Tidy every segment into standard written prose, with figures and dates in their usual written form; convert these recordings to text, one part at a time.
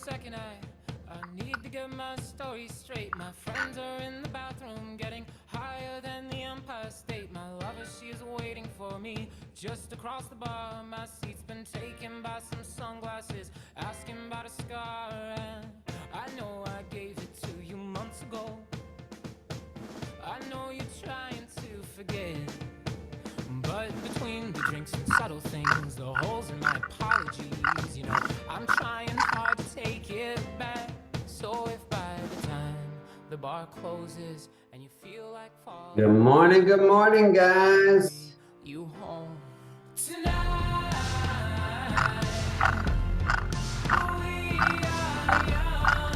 second, I need to get my story straight. My friends are in the bathroom getting higher than the Empire State. My lover, she is waiting for me just across the bar. My seat's been taken by some sunglasses, asking about a scar. And I know I gave it to you months ago. I know you're trying to forget, but between the drinks and subtle things, the holes in my apologies, you know, I'm trying hard to take it back. So if by the time the bar closes and you feel like falling, Good morning, guys. You home tonight. We are young,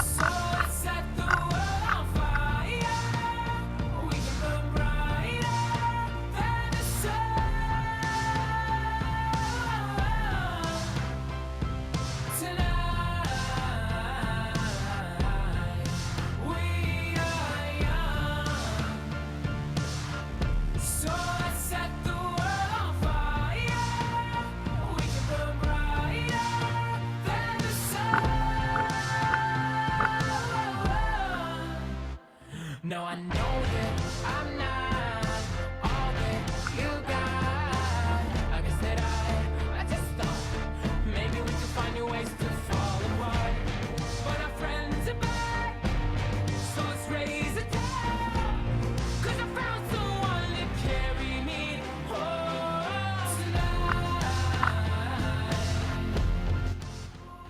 so let's set the world on fire. We can burn brighter than the sun tonight. We are young, so let's set the world on fire. We can burn brighter than the sun. No, I know that I'm not all that you got. I guess that I just thought maybe we could find new ways to fall apart. But our friends are back, so let's raise a toast. 'Cause I found someone to carry me home tonight.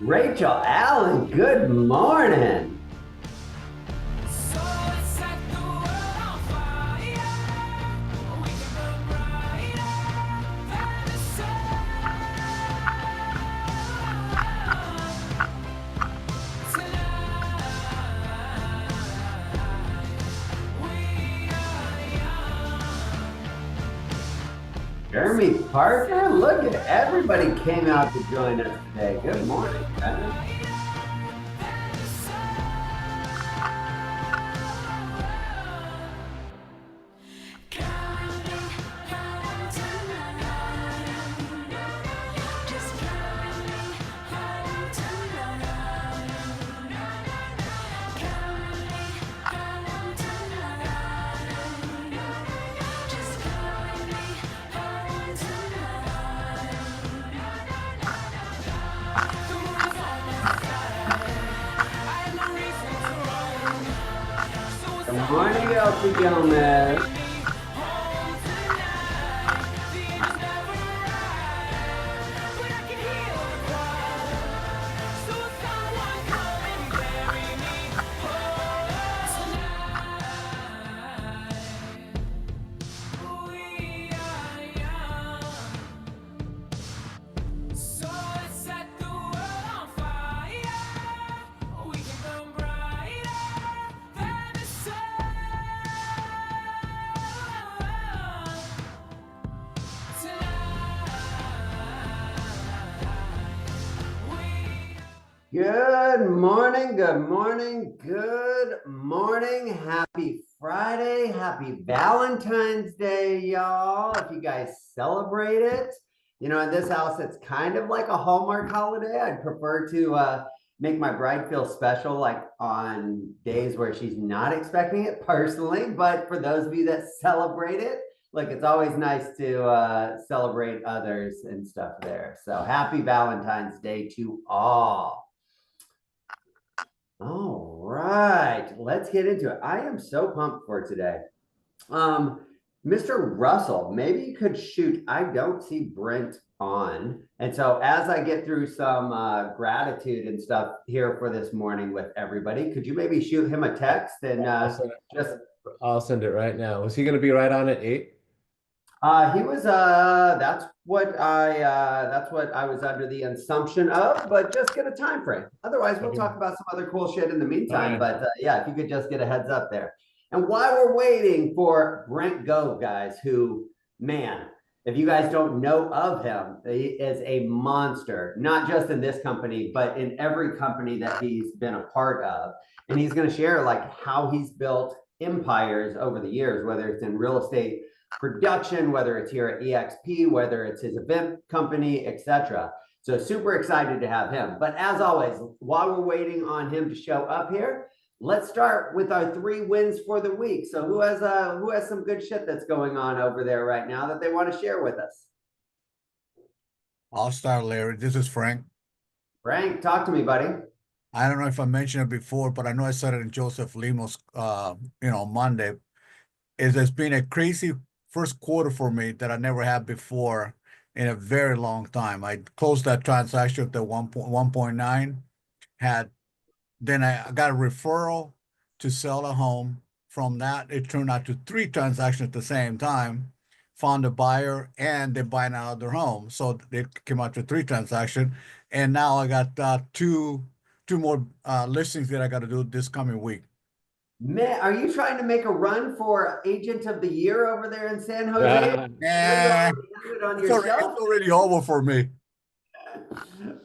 Rachel Allen, good morning. So let's set the world on fire. We can burn brighter than the sun tonight. We are young. Jeremy Parker, look at everybody came out to join us today. Good morning, guys. Good morning, Elsie Gomez. So let's set the world on fire. We can burn brighter than the sun tonight. Good morning, good morning, good morning. Happy Friday, happy Valentine's Day, y'all. If you guys celebrate it, you know, in this house, it's kind of like a Hallmark holiday. I'd prefer to make my bride feel special, like on days where she's not expecting it personally. But for those of you that celebrate it, look, it's always nice to celebrate others and stuff there. So happy Valentine's Day to all. All right, let's get into it. I am so pumped for today. Mr. Russell, maybe you could shoot. I don't see Brent on. And so as I get through some gratitude and stuff here for this morning with everybody, could you maybe shoot him a text and I'll send it right now. Was he going to be right on at 8? He was that's what I was under the assumption of, but just get a time frame. Otherwise, we'll talk about some other cool shit in the meantime. But yeah, if you could just get a heads up there. And while we're waiting for Brent Gove, guys, who, man, if you guys don't know of him, he is a monster, not just in this company, but in every company that he's been a part of. And he's going to share like how he's built empires over the years, whether it's in real estate production, whether it's here at EXP, whether it's his event company, etc. So super excited to have him. But as always, while we're waiting on him to show up here, let's start with our 3 wins for the week. So who has some good shit that's going on over there right now that they want to share with us? I'll start, Larry. This is Frank. Frank, talk to me, buddy. I don't know if I mentioned it before, but I know I said it in Joseph Limo's, Monday. It's been a crazy first quarter for me that I never had before in a very long time. I closed that transaction at the 1.9, then I got a referral to sell a home. From that, it turned out to 3 transactions at the same time. Found a buyer and they're buying out their home. So it came out to 3 transactions. And now I got two more listings that I got to do this coming week. Man, are you trying to make a run for Agent of the Year over there in San Jose? Yeah, It's already over for me.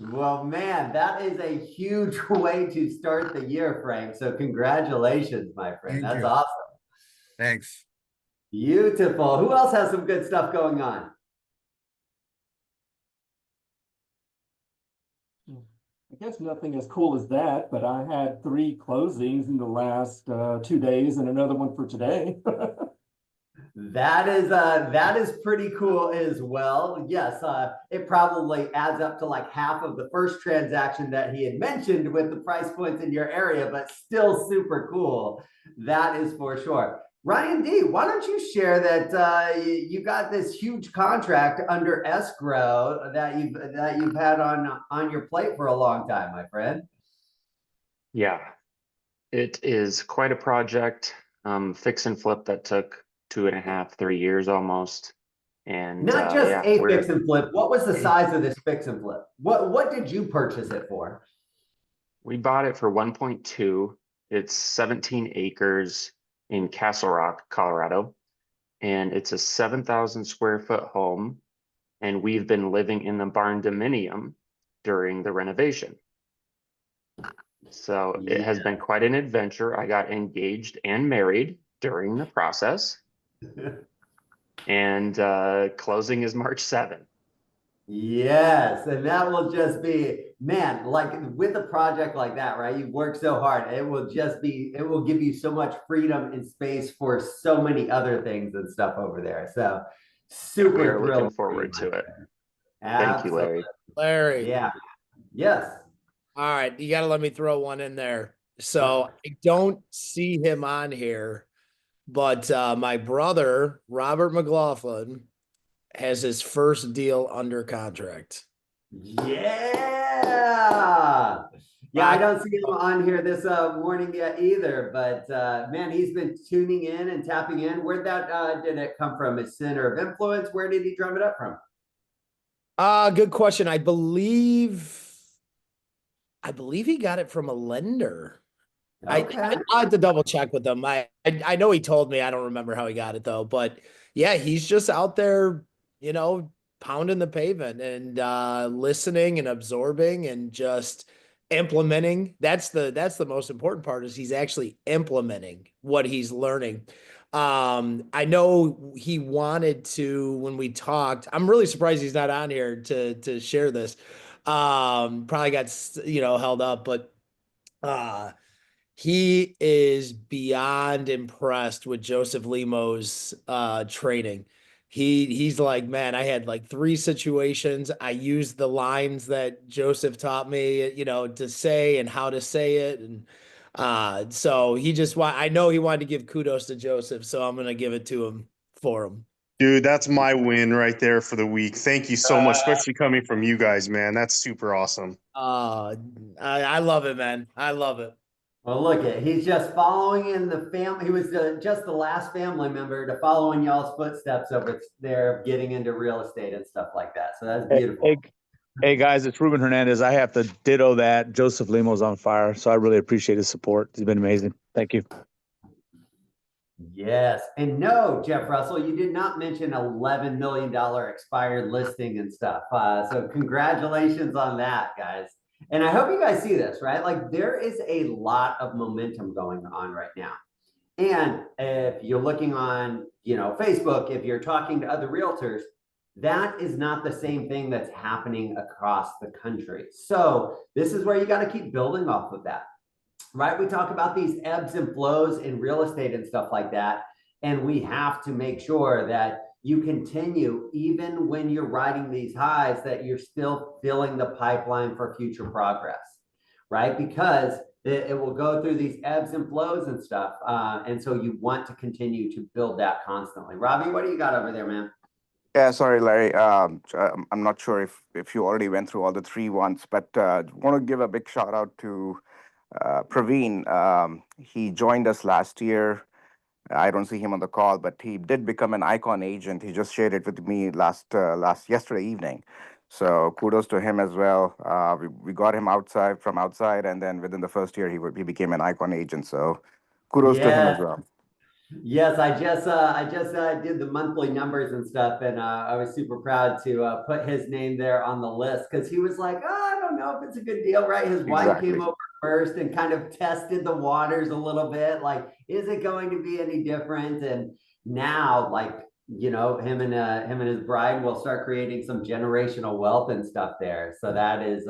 Well, man, that is a huge way to start the year, Frank. So congratulations, my friend. That's awesome. Thanks. Beautiful. Who else has some good stuff going on? I guess nothing as cool as that, but I had 3 closings in the last 2 days and another one for today. That is pretty cool as well. Yes, it probably adds up to like half of the first transaction that he had mentioned with the price points in your area, but still super cool. That is for sure. Ryan D, why don't you share that you got this huge contract under escrow that you've had on your plate for a long time, my friend? Yeah, it is quite a project. Fix and flip that took 2.5, 3 years almost. And not just yeah, a fix and flip. What was the size of this fix and flip? What did you purchase it for? We bought it for 1.2. It's 17 acres in Castle Rock, Colorado. And it's a 7,000 square foot home. And we've been living in the barn dominium during the renovation. So it has been quite an adventure. I got engaged and married during the process. And closing is March 7th. Yes, and that will just be, man, like with a project like that, right? You've worked so hard. It will give you so much freedom and space for so many other things and stuff over there. So super We're looking forward to it. Thank you, Larry. Larry. Yeah. Yes. All right, you got to let me throw one in there. So I don't see him on here, but my brother, Robert McLaughlin, has his first deal under contract. Yeah. Yeah, I don't see him on here this morning yet either, but man, he's been tuning in and tapping in. Where'd that did it come from? His center of influence? Where did he drum it up from? Good question. I believe he got it from a lender. Okay. I had to double check with him. I know he told me. I don't remember how he got it though. But yeah, he's just out there, pounding the pavement and listening and absorbing and just implementing. That's the most important part is he's actually implementing what he's learning. I know he wanted to when we talked. I'm really surprised he's not on here to share this. Probably got held up, but he is beyond impressed with Joseph Limo's training. He's like, man, I had like 3 situations. I used the lines that Joseph taught me, to say and how to say it. And so I know he wanted to give kudos to Joseph, so I'm going to give it to him for him. Dude, that's my win right there for the week. Thank you so much, especially coming from you guys, man. That's super awesome. I love it, man. I love it. Well, look he's just following in the family. He was just the last family member to follow in y'all's footsteps over there, getting into real estate and stuff like that. So that's beautiful. Hey guys, it's Ruben Hernandez. I have to ditto that. Joseph Limo's on fire, so I really appreciate his support. He's been amazing. Thank you. Yes. And no, Jeff Russell, you did not mention $11 million expired listing and stuff. So congratulations on that, guys. And I hope you guys see this, right? Like there is a lot of momentum going on right now. And if you're looking on, Facebook, if you're talking to other realtors, That is not the same thing that's happening across the country. So this is where you got to keep building off of that, right? We talk about these ebbs and flows in real estate and stuff like that. And we have to make sure that you continue, even when you're riding these highs, that you're still filling the pipeline for future progress, right? Because it will go through these ebbs and flows and stuff. And so you want to continue to build that constantly. Robbie, what do you got over there, man? Yeah, sorry, Larry. I'm not sure if you already went through all the three ones, but want to give a big shout out to Praveen. He joined us last year. I don't see him on the call, but he did become an icon agent. He just shared it with me yesterday evening. So kudos to him as well. We got him from outside, and then within the first year, he became an icon agent. So kudos to him as well. Yes, I just did the monthly numbers and stuff, and I was super proud to put his name there on the list because he was like, oh, I don't know if it's a good deal, right? His wife came over first and kind of tested the waters a little bit, like, is it going to be any different? And now, like, you know, him and his bride will start creating some generational wealth and stuff there. So that is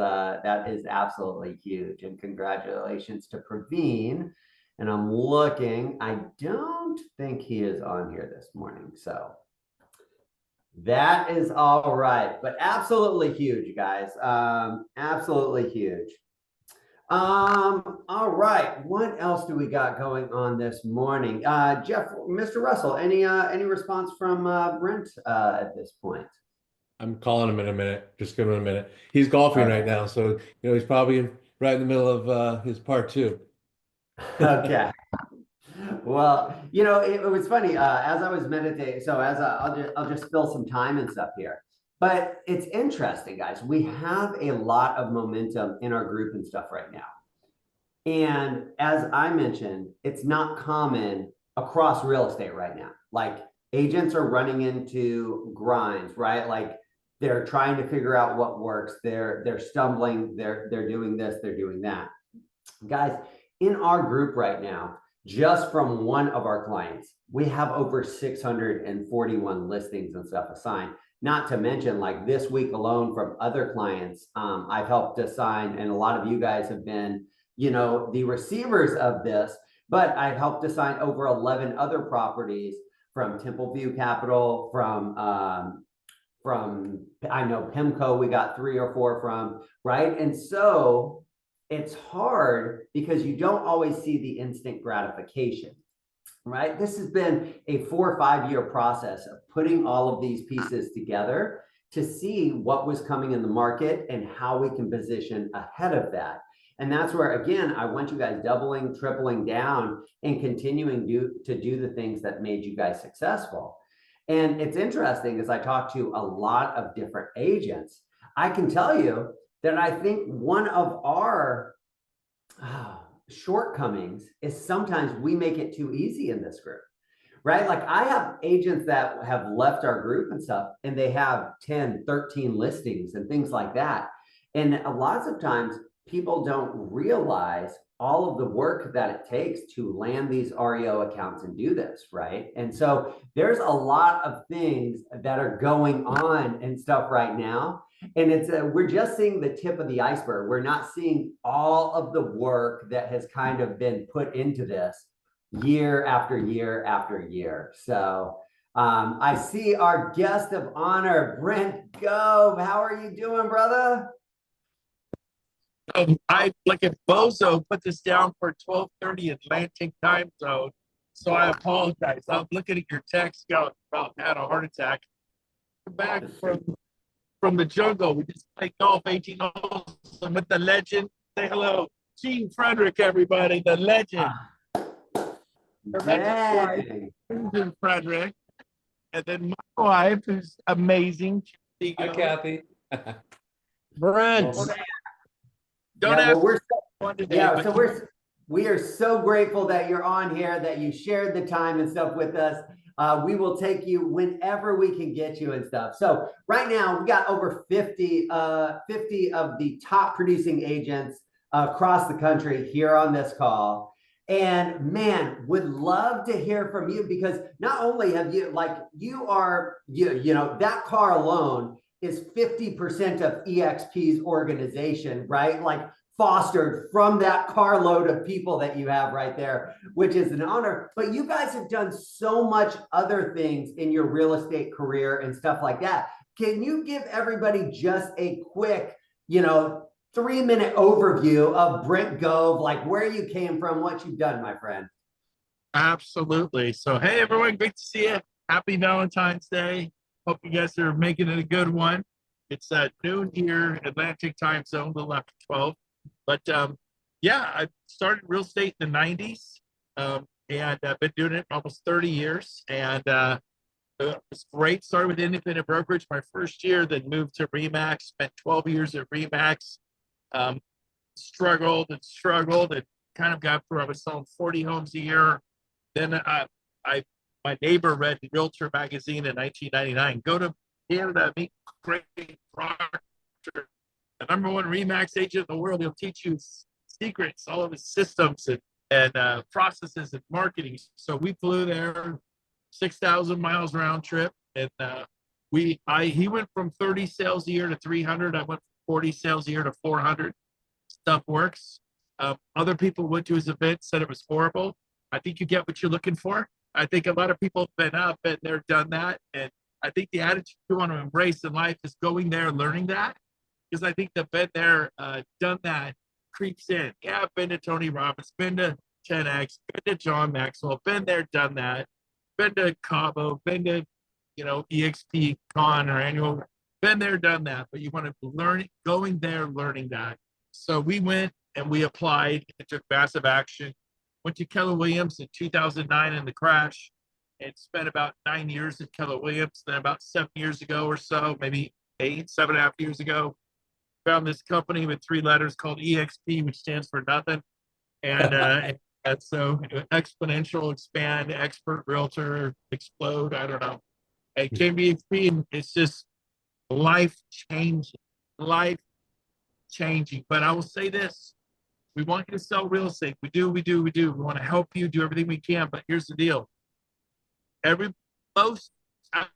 absolutely huge, and congratulations to Praveen. And I'm looking, I don't think he is on here this morning. So that is all right, but absolutely huge, guys. Absolutely huge. All right, what else do we got going on this morning? Jeff, Mr. Russell, any response from Brent at this point? I'm calling him in a minute. Just give him a minute. He's golfing right now, so he's probably right in the middle of his part two. Okay. Well, it was funny as I was meditating. So I'll just spill some time and stuff here. But it's interesting, guys. We have a lot of momentum in our group and stuff right now. And as I mentioned, it's not common across real estate right now. Like, agents are running into grinds, right? Like, they're trying to figure out what works. They're stumbling. They're doing this. They're doing that. Guys, in our group right now, just from one of our clients, we have over 641 listings and stuff assigned. Not to mention, like, this week alone from other clients, I've helped assign, and a lot of you guys have been, the receivers of this, but I've helped assign over 11 other properties from Temple View Capital, from I know PIMCO, we got 3 or 4 from, right? And so it's hard because you don't always see the instant gratification, right? This has been a 4 or 5 year process of putting all of these pieces together to see what was coming in the market and how we can position ahead of that. And that's where, again, I want you guys doubling, tripling down and continuing to do the things that made you guys successful. And it's interesting, as I talk to a lot of different agents, I can tell you that I think one of our shortcomings is sometimes we make it too easy in this group, right? Like, I have agents that have left our group and stuff, and they have 10, 13 listings and things like that. And a lot of times people don't realize all of the work that it takes to land these REO accounts and do this, right? And so there's a lot of things that are going on and stuff right now. And we're just seeing the tip of the iceberg. We're not seeing all of the work that has kind of been put into this year after year after year. So I see our guest of honor, Brent Gove. How are you doing, brother? I, like a bozo, put this down for 12:30 Atlantic time zone, so I apologize. I'm looking at your text going, about had a heart attack. Back from the jungle. We just played golf 18 holes with the legend. Say hello, Gene Frederick, everybody, the legend. Gene Frederick, and then my wife, who's amazing. Hi, Kathy. Brent. Don't ask. We are so grateful that you're on here, that you shared the time and stuff with us. We will take you whenever we can get you and stuff. So right now we got over 50 of the top producing agents across the country here on this call. And man, would love to hear from you, because not only have you, like, you know, that car alone is 50% of EXP's organization, right? Like, fostered from that carload of people that you have right there, which is an honor. But you guys have done so much other things in your real estate career and stuff like that. Can you give everybody just a quick, you know, 3-minute overview of Brent Gove, like where you came from, what you've done, my friend? Absolutely. So, hey, everyone, great to see you. Happy Valentine's Day. Hope you guys are making it a good one. It's noon here, Atlantic time zone, a little after 12. But yeah, I started real estate in the 90s, and I've been doing it almost 30 years. And it was great. Started with independent brokerage my first year, then moved to Remax, spent 12 years at Remax. Struggled and kind of got through. I was selling 40 homes a year. Then my neighbor read Realtor magazine in 1999. Go to Canada, meet Craig Proctor, the #1 Remax agent in the world. He'll teach you secrets, all of his systems and processes and marketing. So we flew there, 6,000 miles round trip, and he went from 30 sales a year to 300. I went from 40 sales a year to 400. Stuff works. Other people went to his event, said it was horrible. I think you get what you're looking for. I think a lot of people have been up and they're done that. And I think the attitude you want to embrace in life is going there, learning that. Because I think the been there, done that creeps in. Yeah, I've been to Tony Robbins, been to 10X, been to John Maxwell, been there, done that. Been to Cabo, been to, you know, EXP Con or annual, been there, done that. But you want to learn, going there, learning that. So we went and we applied and took massive action. Went to Keller Williams in 2009 in the crash and spent about 9 years at Keller Williams. Then about 7 years ago or so, maybe 7.5 years ago, found this company with 3 letters called EXP, which stands for nothing. And so exponential, expand, expert, realtor, explode. I don't know. It came to EXP and it's just life changing. But I will say this: we want you to sell real estate. We do. We want to help you do everything we can. But here's the deal: I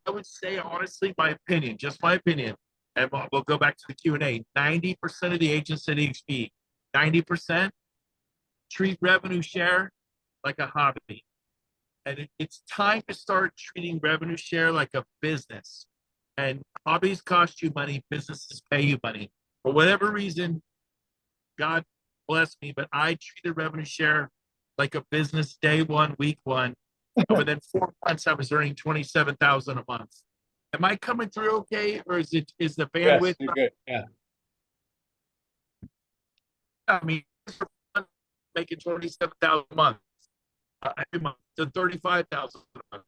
would say, honestly, my opinion, just my opinion, and we'll go back to the Q&A. 90% of the agents at EXP, 90% treat revenue share like a hobby, and it's time to start treating revenue share like a business. And hobbies cost you money, businesses pay you money. For whatever reason, God bless me, but I treated revenue share like a business day one, week one. And within 4 months, I was earning $27,000 a month. Am I coming through okay, or is the bandwidth? Yes, you're good. Yeah. I mean, making $27,000 a month, to $35,000 a month.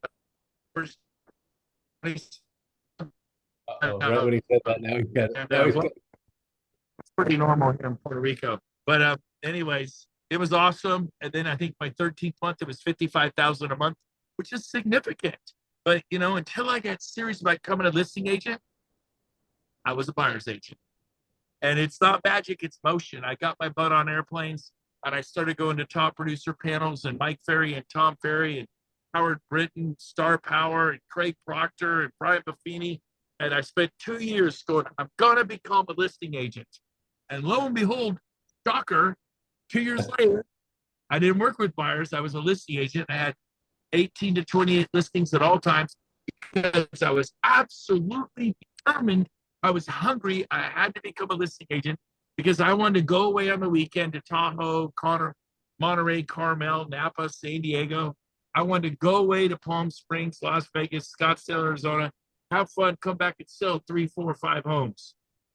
Right when he said that, now he's got it. Now he's got it. It's pretty normal here in Puerto Rico. But anyways, it was awesome. And then I think my 13th month, it was $55,000 a month, which is significant. But, you know, until I got serious about becoming a listing agent, I was a buyer's agent. And it's not magic, it's motion. I got my butt on airplanes and I started going to top producer panels and Mike Ferry and Tom Ferry and Howard Britton, Star Power and Craig Proctor and Brian Buffini. And I spent 2 years going, I'm going to become a listing agent. And lo and behold, shocker, 2 years later, I didn't work with buyers. I was a listing agent. I had 18 to 28 listings at all times because I was absolutely determined. I was hungry. I had to become a listing agent because I wanted to go away on the weekend to Tahoe, Monterey, Carmel, Napa, San Diego. I wanted to go away to Palm Springs, Las Vegas, Scottsdale, Arizona, have fun, come back and sell 3, 4, 5 homes.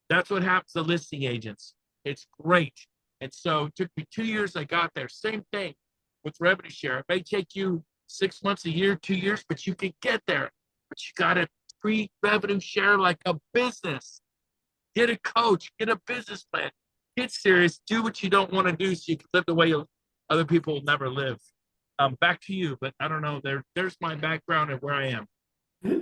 That's what happens to listing agents. It's great. And so it took me 2 years. I got there. Same thing with revenue share. It may take you 6 months, a year, 2 years, but you can get there. But you got to treat revenue share like a business. Get a coach, get a business plan, get serious, do what you don't want to do so you can live the way other people will never live. Back to you, but I don't know. There's my background and where I am.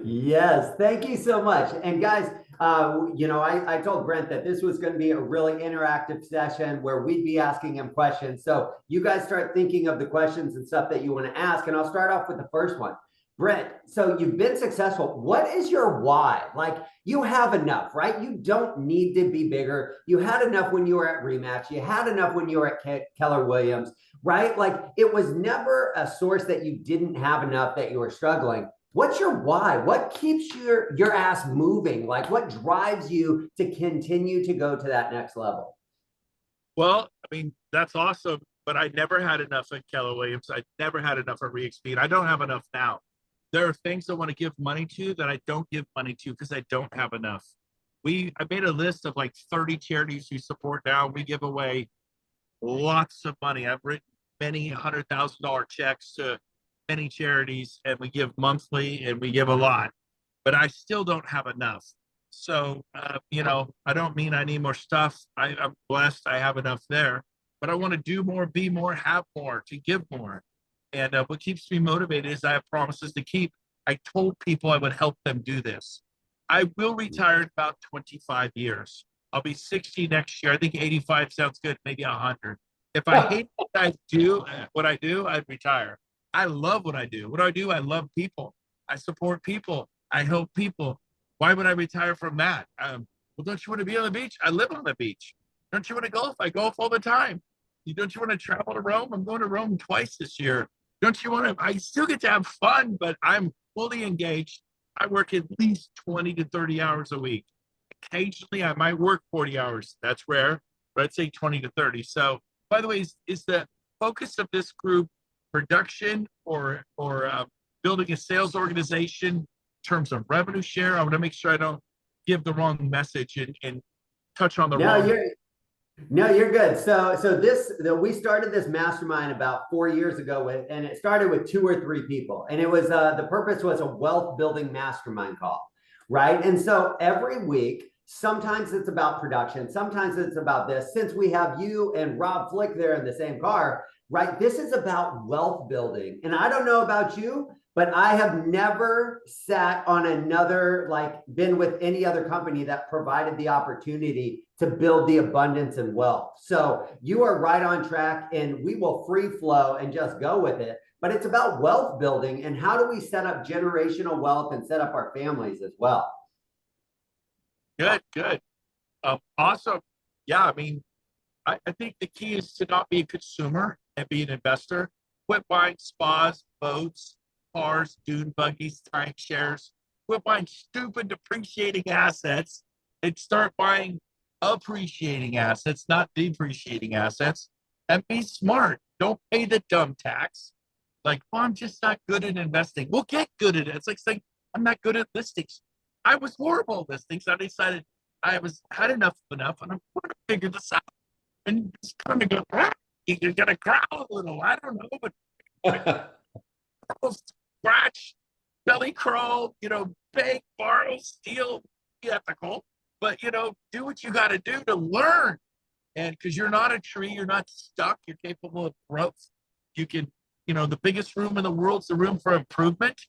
Yes, thank you so much. And guys, I told Brent that this was going to be a really interactive session where we'd be asking him questions. So you guys start thinking of the questions and stuff that you want to ask. And I'll start off with the first one. Brent, so you've been successful. What is your why? Like, you have enough, right? You don't need to be bigger. You had enough when you were at Rematch. You had enough when you were at Keller Williams, right? Like, it was never a source that you didn't have enough that you were struggling. What's your why? What keeps your ass moving? Like, what drives you to continue to go to that next level? Well, I mean, that's awesome, but I never had enough at Keller Williams. I never had enough at ReExpeed. I don't have enough now. There are things I want to give money to that I don't give money to because I don't have enough. I made a list of like 30 charities we support now. We give away lots of money. I've written many $100,000 checks to many charities, and we give monthly, and we give a lot, but I still don't have enough. So, I don't mean I need more stuff. I'm blessed. I have enough there, but I want to do more, be more, have more, to give more. And what keeps me motivated is I have promises to keep. I told people I would help them do this. I will retire in about 25 years. I'll be 60 next year. I think 85 sounds good, maybe 100. If I hate what I do, I'd retire. I love what I do. What do I do? I love people. I support people. I help people. Why would I retire from that? Well, don't you want to be on the beach? I live on the beach. Don't you want to golf? I golf all the time. Don't you want to travel to Rome? I'm going to Rome twice this year. Don't you want to? I still get to have fun, but I'm fully engaged. I work at least 20 to 30 hours a week. Occasionally, I might work 40 hours. That's rare, but I'd say 20 to 30. So, by the way, is the focus of this group production or building a sales organization in terms of revenue share? I want to make sure I don't give the wrong message and touch on the wrong. No, you're good. So we started this mastermind about 4 years ago and it started with 2 or 3 people. And it was, the purpose was a wealth building mastermind call, right? And so every week, sometimes it's about production. Sometimes it's about this. Since we have you and Rob Flick there in the same car, right? This is about wealth building. And I don't know about you, but I have never sat on been with any other company that provided the opportunity to build the abundance and wealth. So you are right on track, and we will free flow and just go with it. But it's about wealth building and how do we set up generational wealth and set up our families as well. Good. Awesome. Yeah, I mean, I think the key is to not be a consumer and be an investor. Quit buying spas, boats, cars, dune buggies, timeshares. Quit buying stupid depreciating assets and start buying appreciating assets, not depreciating assets. And be smart. Don't pay the dumb tax. Like, well, I'm just not good at investing. Well, get good at it. It's like saying, I'm not good at listings. I was horrible at listings. I decided had enough, and I'm going to figure this out. And just kind of go, you're going to growl a little. I don't know, but scratch, belly crawl, beg, borrow, steal, be ethical. But, do what you got to do to learn. And because you're not a tree, you're not stuck, you're capable of growth. You can, the biggest room in the world is the room for improvement.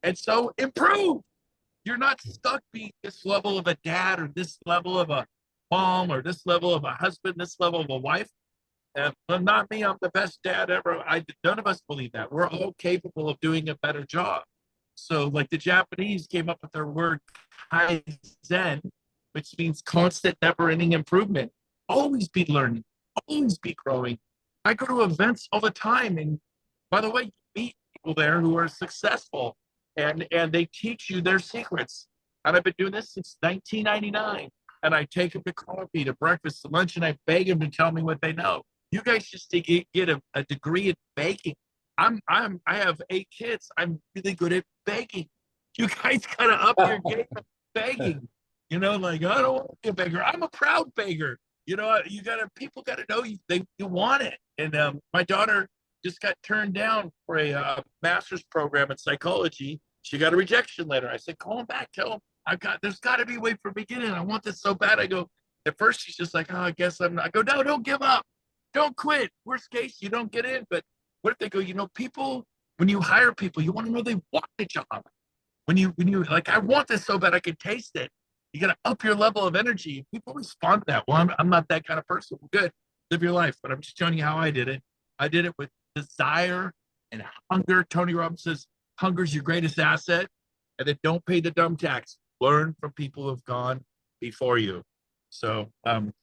And so improve. You're not stuck being this level of a dad or this level of a mom or this level of a husband, this level of a wife. But not me, I'm the best dad ever. None of us believe that. We're all capable of doing a better job. So like the Japanese came up with their word Kaizen, which means constant, never-ending improvement. Always be learning, always be growing. I go to events all the time. And by the way, you meet people there who are successful and they teach you their secrets. And I've been doing this since 1999. And I take them to coffee, to breakfast, to lunch, and I beg them to tell me what they know. You guys just get a degree in baking. I have 8 kids. I'm really good at baking. You guys gotta up your game of begging. I don't want to be a beggar. I'm a proud beggar. People gotta know you want it. And my daughter just got turned down for a master's program in psychology. She got a rejection letter. I said, call him back, tell him there's got to be a way for me to get in. I want this so bad. I go, at first she's just like, oh, I guess I'm not. I go, no, don't give up. Don't quit. Worst case, you don't get in. But what if they go, people, when you hire people, you want to know they want the job. when you like, I want this so bad I can taste it. You got to up your level of energy. People respond to that. Well, I'm not that kind of person. Well, good, live your life. But I'm just showing you how I did it. I did it with desire and hunger. Tony Robbins says, hunger's your greatest asset. And then don't pay the dumb tax. Learn from people who have gone before you. So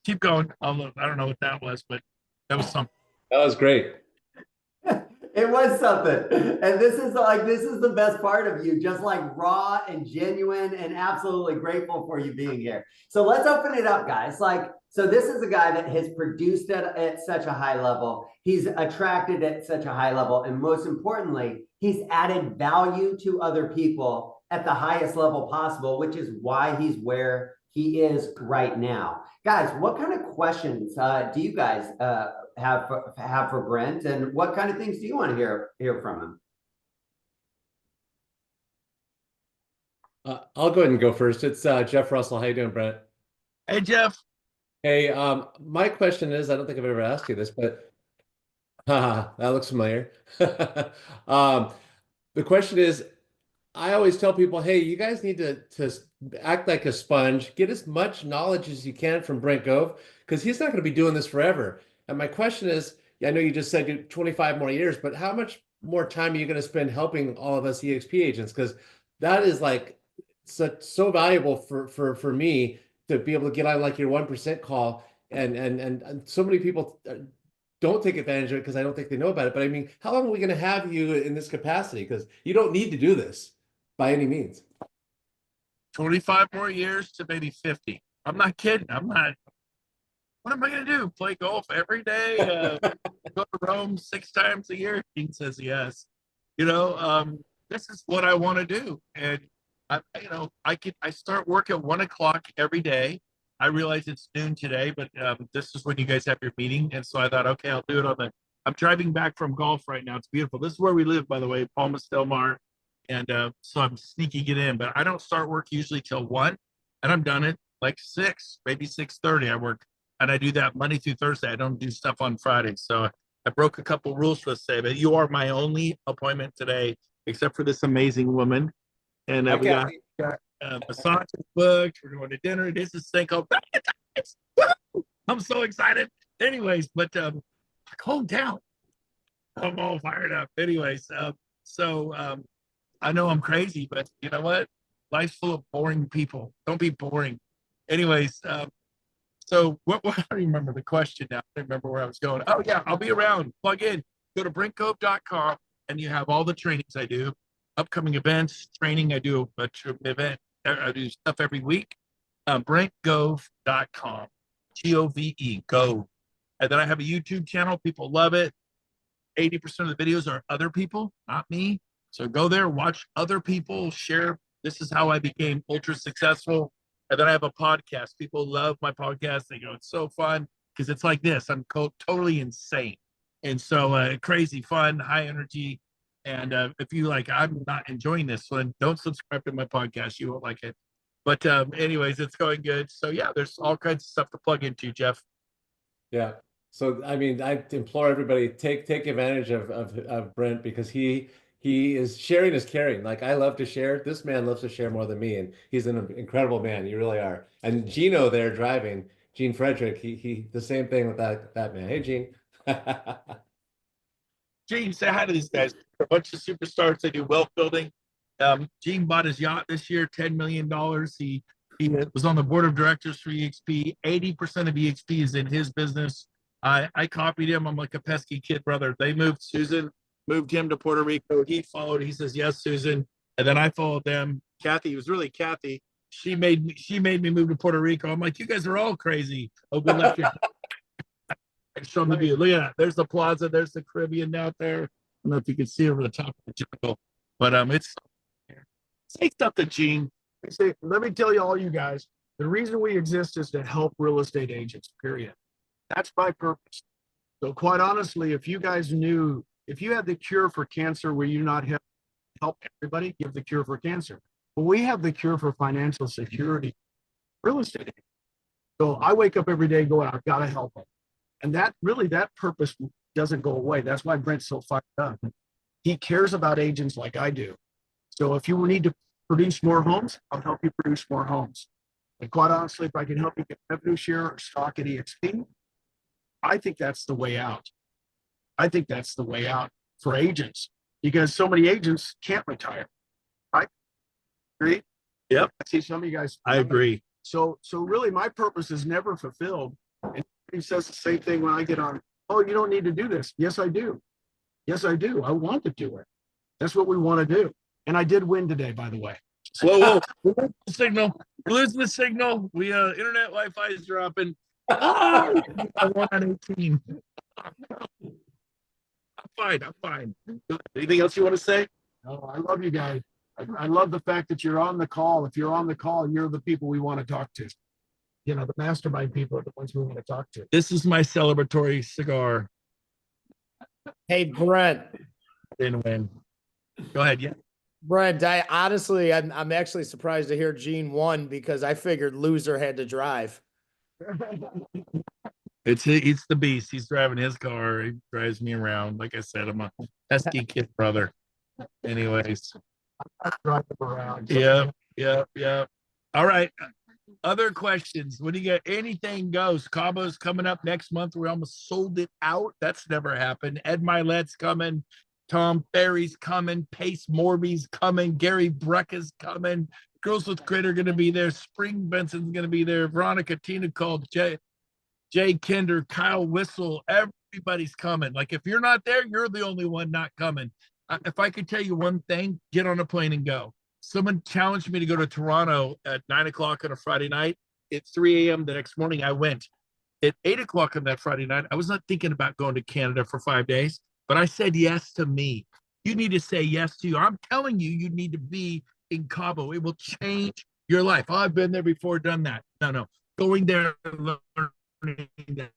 keep going. I don't know what that was, but that was something. That was great. It was something. And this is the best part of you, just like raw and genuine and absolutely grateful for you being here. So let's open it up, guys. So this is a guy that has produced at such a high level. He's attracted at such a high level. And most importantly, he's added value to other people at the highest level possible, which is why he's where he is right now. Guys, what kind of questions do you guys have for Brent, and what kind of things do you want to hear from him? I'll go ahead and go first. It's Jeff Russell. How you doing, Brent? Hey, Jeff. Hey, my question is, I don't think I've ever asked you this, but that looks familiar. The question is, I always tell people, hey, you guys need to act like a sponge, get as much knowledge as you can from Brent Gove, because he's not going to be doing this forever. And my question is, I know you just said 25 more years, but how much more time are you going to spend helping all of us EXP agents? Because that is like so valuable for me to be able to get on like your 1% call, and so many people don't take advantage of it because I don't think they know about it. But I mean, how long are we going to have you in this capacity? Because you don't need to do this by any means. 25 more years to maybe 50. I'm not kidding. I'm not. What am I going to do? Play golf every day? Go to Rome 6 times a year? He says yes. This is what I want to do. And I start work at 1 o'clock every day. I realize it's noon today, but this is when you guys have your meeting. And so I thought, okay, I'll do it I'm driving back from golf right now. It's beautiful. This is where we live, by the way, Palmas Del Mar. And so I'm sneaking it in, but I don't start work usually till 1, and I'm done at like 6, maybe 6:30. I work, and I do that Monday through Thursday. I don't do stuff on Friday. So I broke a couple rules for this day, but you are my only appointment today, except for this amazing woman. And we got massages booked. We're going to dinner. This is thing called. I'm so excited. Anyways, but calm down. I'm all fired up. Anyways, I know I'm crazy, but you know what? Life's full of boring people. Don't be boring. Anyways, so what I don't remember the question now. I don't remember where I was going. Oh yeah, I'll be around. Plug in. Go to brentgove.com and you have all the trainings I do, upcoming events, training. I do a event. I do stuff every week. brentgove.com. Gove, Gove. And then I have a YouTube channel. People love it. 80% of the videos are other people, not me. So go there, watch other people share. This is how I became ultra successful. And then I have a podcast. People love my podcast. They go, it's so fun because it's like this. I'm totally insane. And so crazy, fun, high energy. And if you I'm not enjoying this one, don't subscribe to my podcast. You won't like it. But anyways, it's going good. So yeah, there's all kinds of stuff to plug into, Jeff. Yeah. So, I mean, I implore everybody, take advantage of Brent, because he is sharing is caring. Like, I love to share. This man loves to share more than me, and he's an incredible man. You really are. And Gino there driving, Gene Frederick, he the same thing with that man. Hey, Gene. Gene, say hi to these guys. A bunch of superstars. They do wealth building. Gene bought his yacht this year, $10 million. He was on the board of directors for EXP. 80% of EXP is in his business. I copied him. I'm like a pesky kid brother. They Susan moved him to Puerto Rico. He followed. He says, yes, Susan. And then I followed them. Kathy, it was really Kathy. She made me move to Puerto Rico. I'm like, you guys are all crazy. Oh, good luck. I show them the view. Look at that. There's the plaza. There's the Caribbean out there. I don't know if you can see over the top of the jungle, but it's say something, Gene. Let me tell you, all you guys, the reason we exist is to help real estate agents, period. That's my purpose. So quite honestly, if you guys knew, if you had the cure for cancer, will you not help everybody give the cure for cancer? Well, we have the cure for financial security, real estate agents. So I wake up every day going, I've got to help them. And that purpose doesn't go away. That's why Brent's so fired up. He cares about agents like I do. So if you need to produce more homes, I'll help you produce more homes. And quite honestly, if I can help you get revenue share or stock at EXP, I think that's the way out. I think that's the way out for agents because so many agents can't retire. Right? Agree? Yep. I see some of you guys. I agree. So really my purpose is never fulfilled. And he says the same thing when I get on. Oh, you don't need to do this. Yes, I do. Yes, I do. I want to do it. That's what we want to do. And I did win today, by the way. Whoa. Signal. We're losing the signal. We internet Wi-Fi is dropping. I'm 1 on 18. I'm fine. Anything else you want to say? No, I love you guys. I love the fact that you're on the call. If you're on the call, you're the people we want to talk to. You know, the mastermind people are the ones we want to talk to. This is my celebratory cigar. Hey, Brent. Didn't win. Go ahead. Yeah. Brent, I'm actually surprised to hear Gene won because I figured loser had to drive. It's the beast. He's driving his car. He drives me around. Like I said, I'm a pesky kid brother. Anyways. I drive him around. Yeah. All right. Other questions. When you get anything goes, Cabo's coming up next month. We almost sold it out. That's never happened. Ed Milet's coming. Tom Ferry's coming. Pace Morby's coming. Gary Brecka's coming. Girls with Grit are going to be there. Spring Benson's going to be there. Veronica Tina called. Jay Kinder, Kyle Whistle. Everybody's coming. Like if you're not there, you're the only one not coming. If I could tell you one thing, get on a plane and go. Someone challenged me to go to Toronto at 9 o'clock on a Friday night. At 3 a.m. the next morning, I went. At 8 o'clock on that Friday night, I was not thinking about going to Canada for 5 days, but I said yes to me. You need to say yes to you. I'm telling you, you need to be in Cabo. It will change your life. Oh, I've been there before, done that. No. Going there and learning that.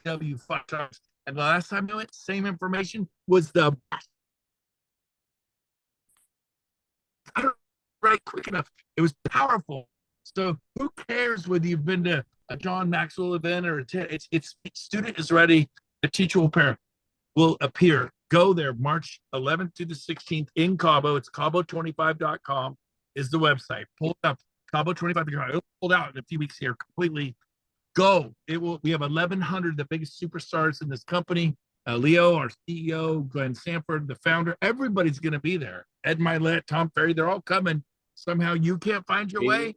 W 5 times. And the last time I went, same information was the best. I don't write quick enough. It was powerful. So who cares whether you've been to a John Maxwell event or it's student is ready. The teacher will appear. Go there March 11th to the 16th in Cabo. It's Cabo25.com is the website. Pull it up. Cabo25.com. It'll pull out in a few weeks here completely. Go. We have 1,100, the biggest superstars in this company. Leo, our CEO, Glenn Sanford, the founder, everybody's going to be there. Ed Milet, Tom Ferry, they're all coming. Somehow you can't find your way?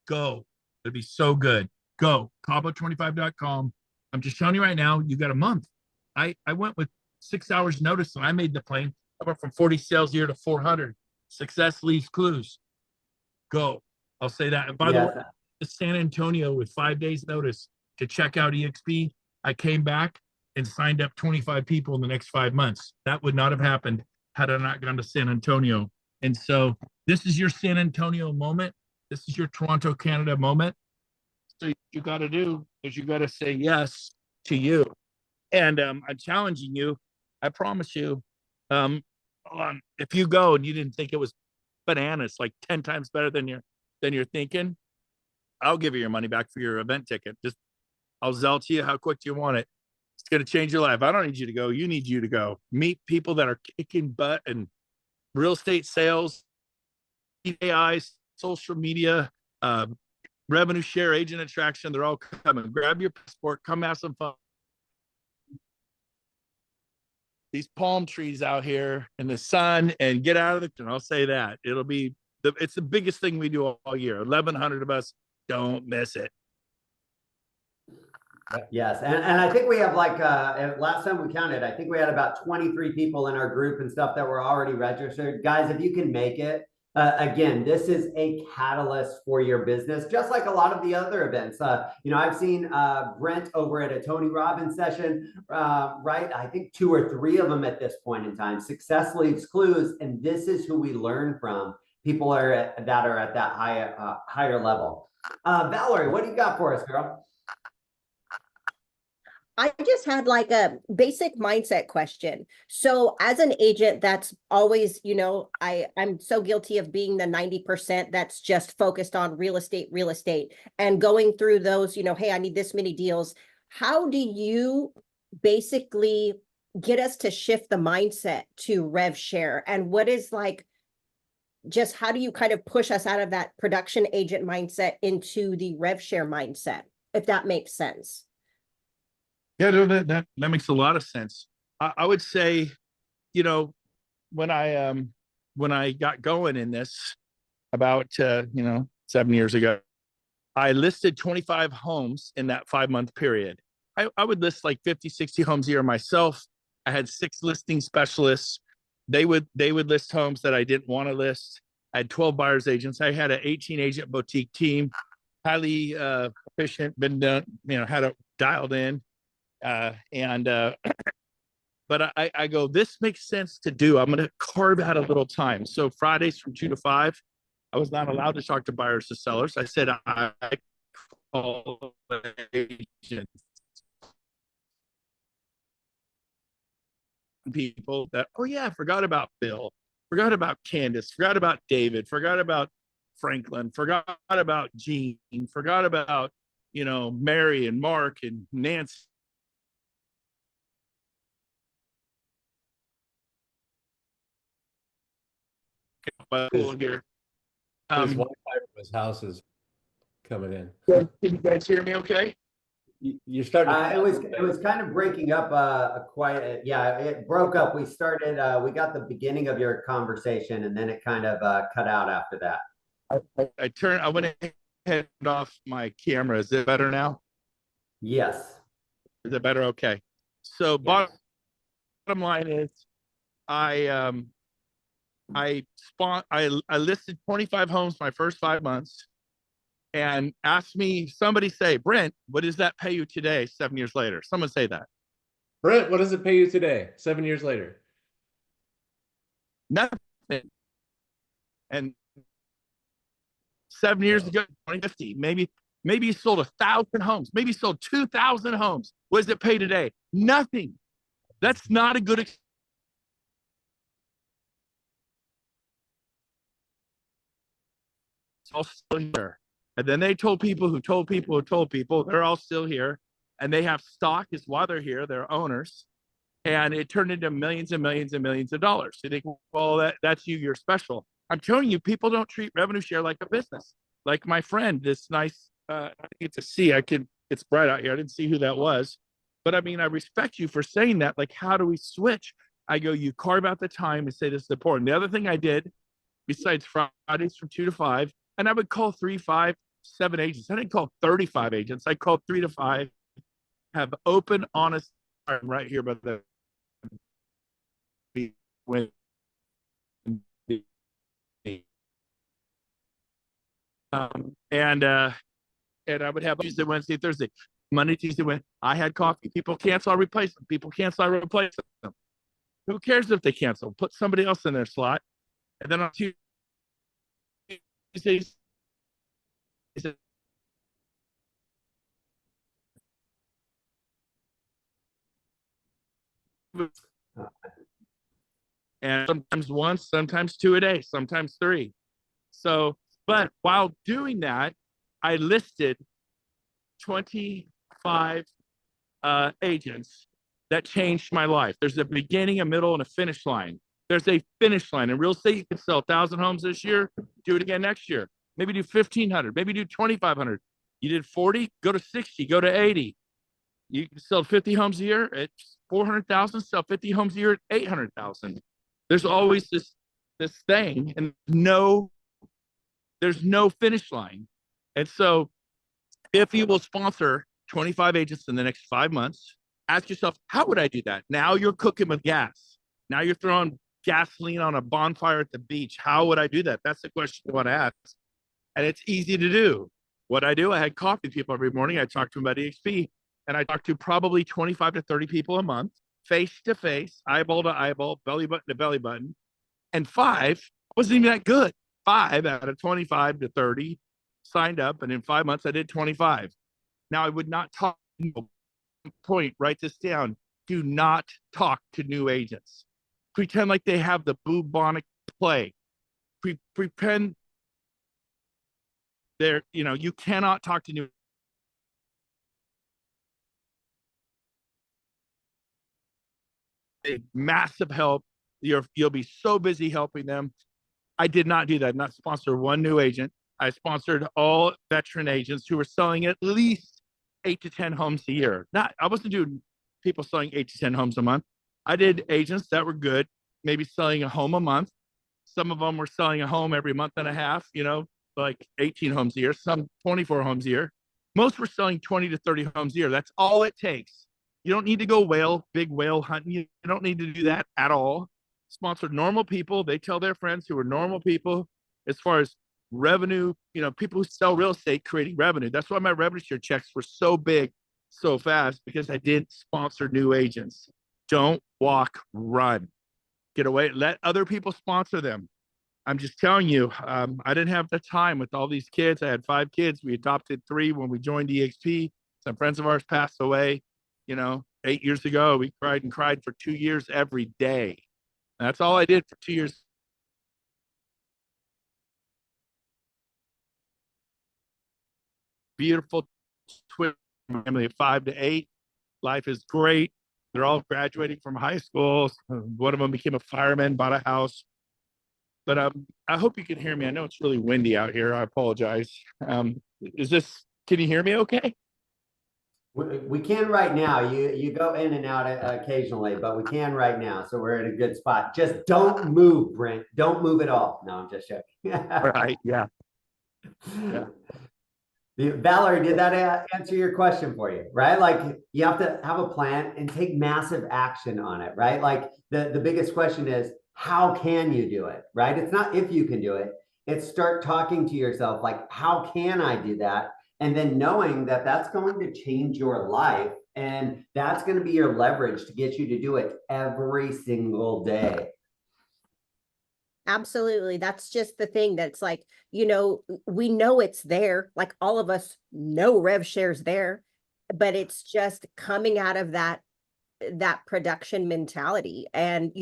Go. It'll be so good. Go. Cabo25.com. I'm just telling you right now, you got a month. I went with 6 hours notice, so I made the plane. I went from 40 sales a year to 400. Success leaves clues. Go. I'll say that. And by the way, to San Antonio with 5 days notice to check out EXP. I came back and signed up 25 people in the next 5 months. That would not have happened had I not gone to San Antonio. And so this is your San Antonio moment. This is your Toronto, Canada moment. So you got to do is you got to say yes to you. And I'm challenging you. I promise you, if you go and you didn't think it was bananas, like 10 times better than you're thinking, I'll give you your money back for your event ticket. Just I'll sell to you how quick do you want it. It's going to change your life. I don't need you to go. You need you to go. Meet people that are kicking butt and real estate sales, AI, social media, revenue share, agent attraction. They're all coming. Grab your passport. Come have some fun. These palm trees out here in the sun and get out of the, and I'll say that it'll be it's the biggest thing we do all year. 1,100 of us. Don't miss it. Yes, and I think we have like last time we counted, I think we had about 23 people in our group and stuff that were already registered. Guys, if you can make it, again, this is a catalyst for your business, just like a lot of the other events. I've seen Brent over at a Tony Robbins session, right? I think 2 or 3 of them at this point in time. Success leaves clues, and this is who we learn from. People that are at that higher level. Valerie, what do you got for us, girl? I just had like a basic mindset question. So as an agent, that's always, I'm so guilty of being the 90% that's just focused on real estate, and going through those, hey, I need this many deals. How do you basically get us to shift the mindset to rev share? And what is like just how do you kind of push us out of that production agent mindset into the rev share mindset, if that makes sense? Yeah, no, that makes a lot of sense. I would say, you know, when I got going in this about 7 years ago, I listed 25 homes in that 5-month period. I would list like 50, 60 homes a year myself. I had 6 listing specialists. They would list homes that I didn't want to list. I had 12 buyers agents. I had an 18 agent boutique team, highly efficient, been done, had it dialed in. But I go, this makes sense to do. I'm going to carve out a little time. So Fridays from 2 to 5, I was not allowed to talk to buyers to sellers. I said, I call agents, people that, oh yeah, I forgot about Bill, forgot about Candace, forgot about David, forgot about Franklin, forgot about Gene, forgot about, Mary and Mark and Nancy. Here. His Wi-Fi from his house is coming in. Can you guys hear me okay? You're starting to it was kind of breaking up yeah, it broke up. We started we got the beginning of your conversation and then it kind of cut out after that. I went ahead and off my camera. Is it better now? Yes. Is it better? Okay. So Yes. bottom line is I listed 25 homes my first 5 months and asked me, somebody say, Brent, what does that pay you today, 7 years later? Someone say that. Brent, what does it pay you today, 7 years later? Nothing. And 7 years ago, 2050, maybe you sold 1,000 homes, maybe you sold 2,000 homes. What does it pay today? Nothing. That's not a good experience. All still here. And then they told people who told people who told people, they're all still here. And they have stock is why they're here. They're owners. And it turned into millions and millions and millions of dollars. You think, well, that's you, you're special. I'm telling you, people don't treat revenue share like a business. Like my friend, this nice, I think it's a C. It's bright out here. I didn't see who that was. But I mean, I respect you for saying that. Like, how do we switch? I go, you carve out the time and say this is important. The other thing I did, besides Fridays from 2 to 5, and I would call 3, 5, 7 agents. I didn't call 35 agents. I called 3 to 5, have open, honest, right here by the when and I would have Tuesday, Wednesday, Thursday, Monday, Tuesday, Wednesday. I had coffee. People cancel, I replace them. People cancel, I replace them. Who cares if they cancel? Put somebody else in their slot. And then on Tuesdays, and sometimes once, sometimes 2 a day, sometimes 3. So, but while doing that, I listed 25 agents that changed my life. There's a beginning, a middle, and a finish line. There's a finish line. In real estate, you can sell 1,000 homes this year, do it again next year. Maybe do 1,500, maybe do 2,500. You did 40, go to 60, go to 80. You can sell 50 homes a year at 400,000, sell 50 homes a year at 800,000. There's always this thing, and there's no finish line. And so if you will sponsor 25 agents in the next 5 months, ask yourself, how would I do that? Now you're cooking with gas. Now you're throwing gasoline on a bonfire at the beach. How would I do that? That's the question you want to ask. And it's easy to do. What I do, I had coffee with people every morning. I talked to them about EXP, and I talked to probably 25 to 30 people a month, face to face, eyeball to eyeball, belly button to belly button. And 5 wasn't even that good. 5 out of 25 to 30 signed up, and in 5 months I did 25. Now I would not talk. Point, write this down. Do not talk to new agents. Pretend like they have the bubonic plague. Pretend they're, you cannot talk to new. Massive help. You'll be so busy helping them. I did not do that. I did not sponsor one new agent. I sponsored all veteran agents who were selling at least 8 to 10 homes a year. I wasn't doing people selling 8 to 10 homes a month. I did agents that were good, maybe selling a home a month. Some of them were selling a home every month and a half, like 18 homes a year, some 24 homes a year. Most were selling 20 to 30 homes a year. That's all it takes. You don't need to go big whale hunting. You don't need to do that at all. Sponsored normal people. They tell their friends who are normal people as far as revenue, people who sell real estate creating revenue. That's why my revenue share checks were so big, so fast, because I didn't sponsor new agents. Don't walk, run. Get away. Let other people sponsor them. I'm just telling you, I didn't have the time with all these kids. I had 5 kids. We adopted 3 when we joined EXP. Some friends of ours passed away, 8 years ago. We cried and cried for 2 years every day. That's all I did for 2 years. Beautiful twin family of 5 to 8. Life is great. They're all graduating from high school. One of them became a fireman, bought a house. But I hope you can hear me. I know it's really windy out here. I apologize. Can you hear me okay? We can right now. You go in and out occasionally, but we can right now. So we're in a good spot. Just don't move, Brent. Don't move at all. No, I'm just joking. Right. Yeah. Valerie, did that answer your question for you? Right? Like you have to have a plan and take massive action on it, right? Like the biggest question is, how can you do it? Right? It's not if you can do it. It's start talking to yourself like, how can I do that? And then knowing that that's going to change your life and that's going to be your leverage to get you to do it every single day. Absolutely. That's just the thing that's like, we know it's there. Like all of us know rev share's there, but it's just coming out of that production mentality and,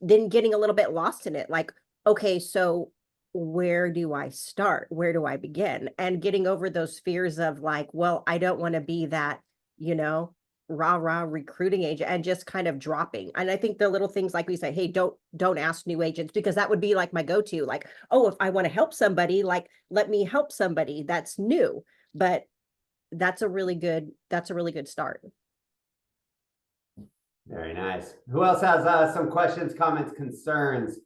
then getting a little bit lost in it. Like, okay, so where do I start? Where do I begin? And getting over those fears of like, well, I don't want to be that, rah recruiting agent and just kind of dropping. And I think the little things like we say, hey, don't ask new agents, because that would be like my go-to, like, oh, if I want to help somebody, like, let me help somebody that's new. But that's a really good start. Very nice. Who else has some questions, comments, concerns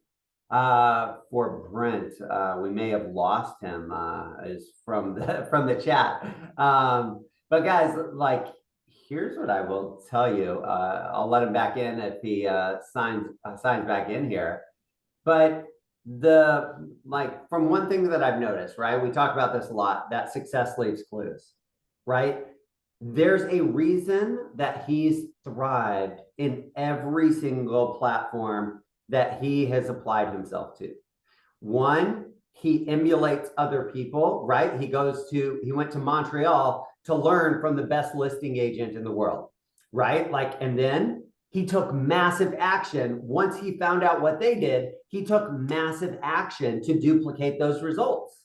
for Brent? We may have lost him is from the chat. But guys, like, here's what I will tell you. I'll let him back in if he signs back in here. But from one thing that I've noticed, right? We talk about this a lot, that success leaves clues, right? There's a reason that he's thrived in every single platform that he has applied himself to. One, he emulates other people, right? He went to Montreal to learn from the best listing agent in the world, right? And then he took massive action. Once he found out what they did, he took massive action to duplicate those results.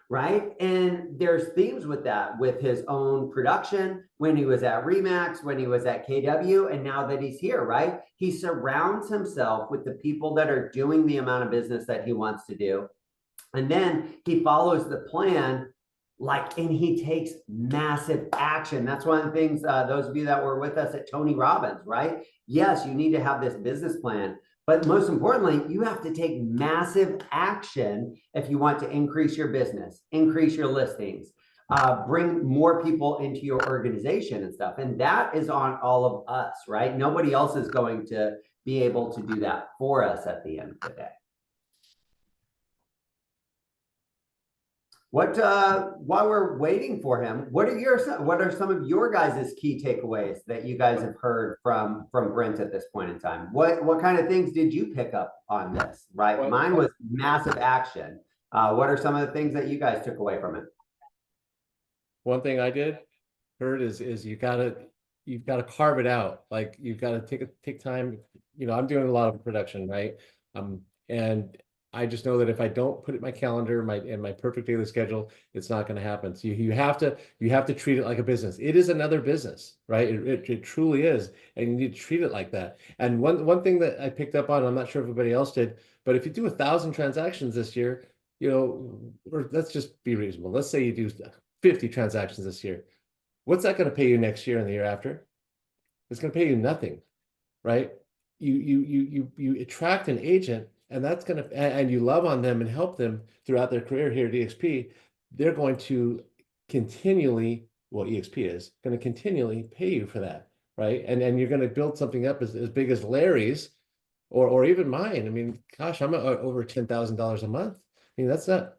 Right. And there's themes with that, with his own production, when he was at Remax, when he was at KW, and now that he's here, right? He surrounds himself with the people that are doing the amount of business that he wants to do. And then he follows the plan, and he takes massive action. That's one of the things, those of you that were with us at Tony Robbins, right? Yes, you need to have this business plan. But most importantly, you have to take massive action if you want to increase your business, increase your listings, bring more people into your organization and stuff. And that is on all of us, right? Nobody else is going to be able to do that for us at the end of the day. While we're waiting for him, what are some of your guys' key takeaways that you guys have heard from Brent at this point in time? What kind of things did you pick up on this? Right, mine was massive action. What are some of the things that you guys took away from it? One thing I heard is you've got to carve it out. Like you've got to take time. I'm doing a lot of production, right? And I just know that if I don't put it in my calendar, my perfect daily schedule, it's not going to happen. So you have to treat it like a business. It is another business, right? It truly is, and you need to treat it like that. And one thing that I picked up on, I'm not sure if everybody else did, But if you do 1,000 transactions this year, you know, or let's just be reasonable. Let's say you do 50 transactions this year. What's that going to pay you next year and the year after? It's going to pay you nothing, right? You attract an agent, and that's going to, and you love on them and help them throughout their career here at EXP. They're going to continually, well, EXP is going to continually pay you for that, right? And you're going to build something up as big as Larry's, or even mine. I mean, gosh, I'm over $10,000 a month. I mean, that's a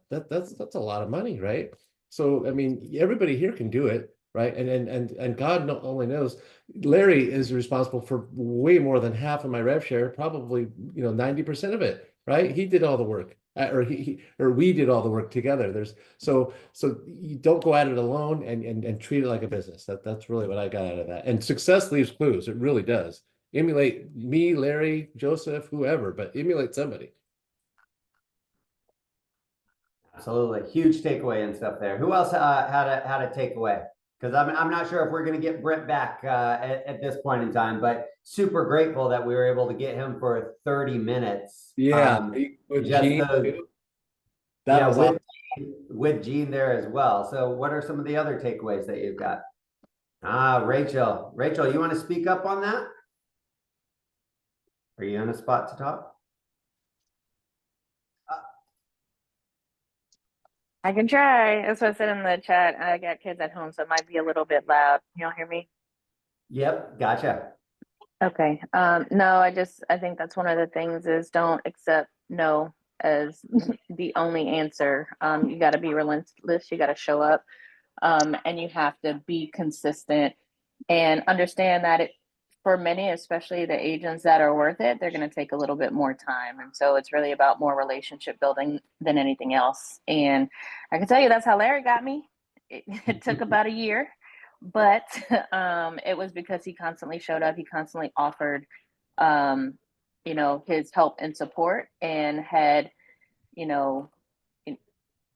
lot of money, right? So I mean, everybody here can do it, right? And God only knows. Larry is responsible for way more than half of my rev share, probably 90% of it, right? He did all the work, or we did all the work together. So you don't go at it alone, and treat it like a business. That's really what I got out of that. And success leaves clues. It really does. Emulate me, Larry, Joseph, whoever, but emulate somebody. Absolutely. Huge takeaway and stuff there. Who else had a takeaway? Because I'm not sure if we're going to get Brent back at this point in time, but super grateful that we were able to get him for 30 minutes. Yeah, with Gene, yeah, awesome. with Gene there as well. So what are some of the other takeaways that you've got? Rachel, you want to speak up on that? Are you on a spot to talk? I can try. That's what I said in the chat. I got kids at home, so it might be a little bit loud. Y'all hear me? Yep, gotcha. Okay. No, I think that's one of the things is don't accept no as the only answer. You got to be relentless. You got to show up, and you have to be consistent and understand that for many, especially the agents that are worth it, they're going to take a little bit more time. And so it's really about more relationship building than anything else. And I can tell you that's how Larry got me. It took about a year, but it was because he constantly showed up. He constantly offered, his help and support, and had, it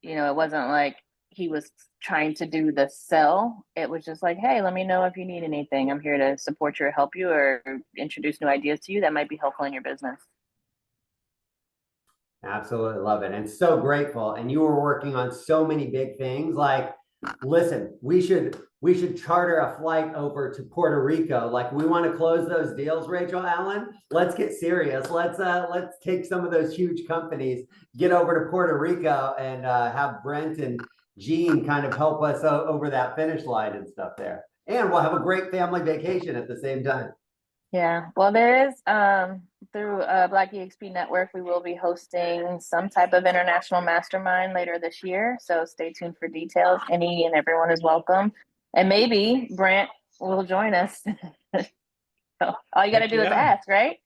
wasn't like he was trying to do the sell. It was just like, hey, let me know if you need anything. I'm here to support you or help you or introduce new ideas to you that might be helpful in your business. Absolutely love it. And so grateful. And you were working on so many big things. Like, listen, we should charter a flight over to Puerto Rico. Like, we want to close those deals, Rachel Allen. Let's get serious. Let's take some of those huge companies, get over to Puerto Rico, and have Brent and Gene kind of help us over that finish line and stuff there. And we'll have a great family vacation at the same time. Yeah, well, there is through Black EXP Network, we will be hosting some type of international mastermind later this year. So stay tuned for details. Any and everyone is welcome. And maybe Brent will join us. So all you got to do is ask, right?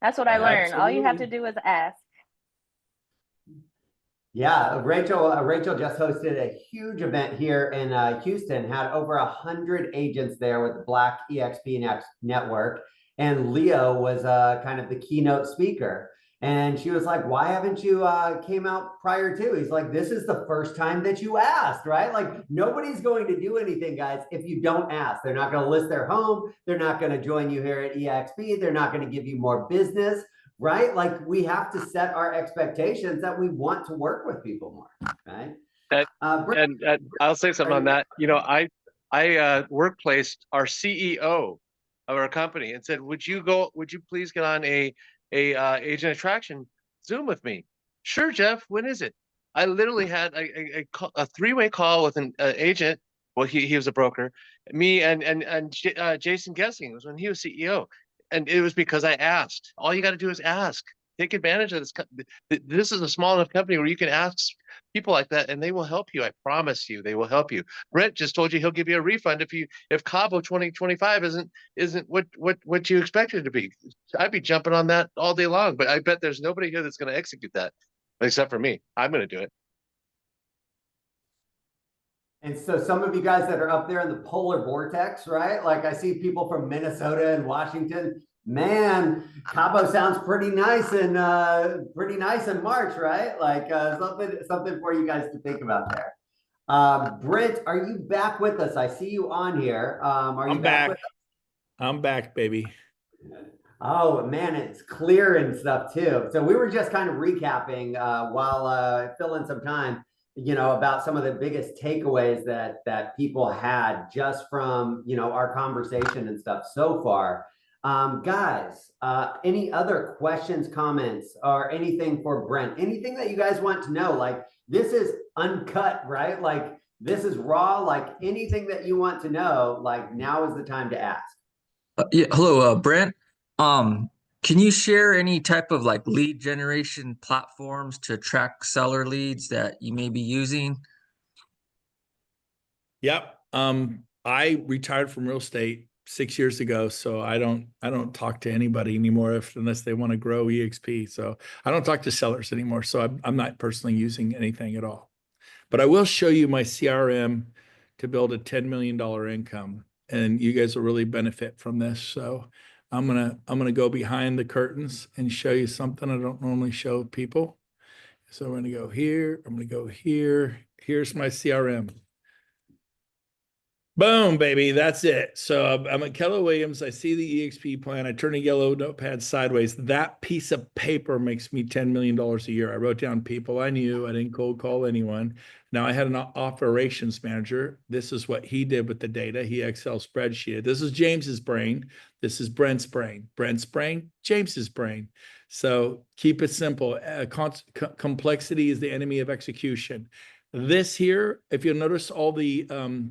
That's what I learned. All you have to do is ask. Yeah, Rachel just hosted a huge event here in Houston, had over 100 agents there with the Black EXP Network. And Leo was kind of the keynote speaker. And she was like, why haven't you came out prior to? He's like, this is the first time that you asked, right? Like, nobody's going to do anything, guys, if you don't ask. They're not going to list their home. They're not going to join you here at EXP. They're not going to give you more business, right? Like, we have to set our expectations that we want to work with people more, right? And I'll say something on that. I workplaced our CEO of our company and said, would you please get on a agent attraction Zoom with me? Sure, Jeff, when is it? I literally had a three-way call with an agent. Well, he was a broker, me and Jason Gessing was when he was CEO. And it was because I asked. All you got to do is ask. Take advantage of this. This is a small enough company where you can ask people like that, and they will help you. I promise you, they will help you. Brent just told you he'll give you a refund if Cabo 2025 isn't what you expected it to be. I'd be jumping on that all day long, but I bet there's nobody here that's going to execute that, except for me. I'm going to do it. And so some of you guys that are up there in the polar vortex, right? Like, I see people from Minnesota and Washington. Man, Cabo sounds pretty nice in March, right? Like something for you guys to think about there. Brent, are you back with us? I see you on here. Are you back with us? I'm back, baby. Oh man, it's clear and stuff too. So we were just kind of recapping while filling some time, about some of the biggest takeaways that people had just from our conversation and stuff so far. Guys, any other questions, comments, or anything for Brent? Anything that you guys want to know? Like this is uncut, right? Like this is raw. Like anything that you want to know, like now is the time to ask. Yeah, hello, Brent. Um, can you share any type of like lead generation platforms to attract seller leads that you may be using? Yep. I retired from real estate 6 years ago, so I don't talk to anybody anymore unless they want to grow EXP. So I don't talk to sellers anymore. So I'm not personally using anything at all. But I will show you my CRM to build a $10 million income, and you guys will really benefit from this. So I'm gonna go behind the curtains and show you something I don't normally show people. So I'm gonna go here. I'm gonna go here. Here's my CRM. Boom, baby. That's it. So I'm at Keller Williams. I see the EXP plan. I turn a yellow notepad sideways. That piece of paper makes me $10 million a year. I wrote down people I knew. I didn't cold call anyone. Now I had an operations manager. This is what he did with the data. He Excel spreadsheet. This is James's brain. This is Brent's brain. Brent's brain, James's brain. So keep it simple. Complexity is the enemy of execution. This here, if you'll notice all the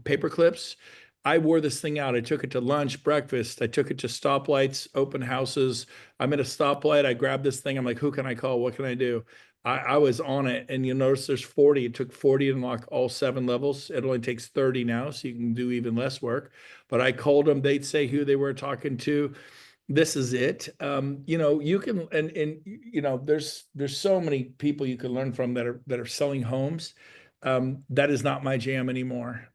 paper clips, I wore this thing out. I took it to lunch, breakfast. I took it to stoplights, open houses. I'm at a stoplight. I grabbed this thing. I'm like, who can I call? What can I do? I was on it. And you'll notice there's 40. It took 40 to unlock all 7 levels. It only takes 30 now, so you can do even less work. But I called them. They'd say who they were talking to. This is it. You can, and there's so many people you can learn from that are selling homes. That is not my jam anymore.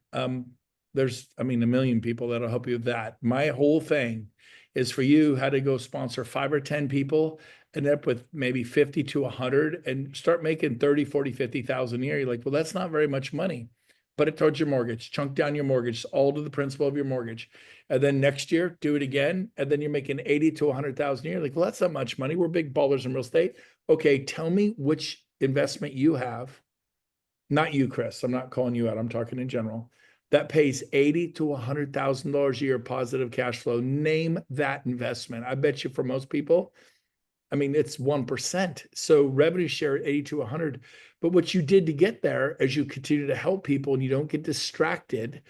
There's, a million people that'll help you with that. My whole thing is for you how to go sponsor 5 or 10 people and end up with maybe 50 to 100 and start making 30, 40, 50,000 a year. You're like, well, that's not very much money. Put it towards your mortgage, chunk down your mortgage, all to the principal of your mortgage. And then next year, do it again. And then you're making 80 to 100,000 a year. Like, well, that's not much money. We're big ballers in real estate. Okay, tell me which investment you have. Not you, Chris. I'm not calling you out. I'm talking in general. That pays $80,000 to $100,000 a year positive cash flow. Name that investment. I bet you for most people, it's 1%. So revenue share at 80 to 100. But what you did to get there, as you continue to help people and you don't get distracted,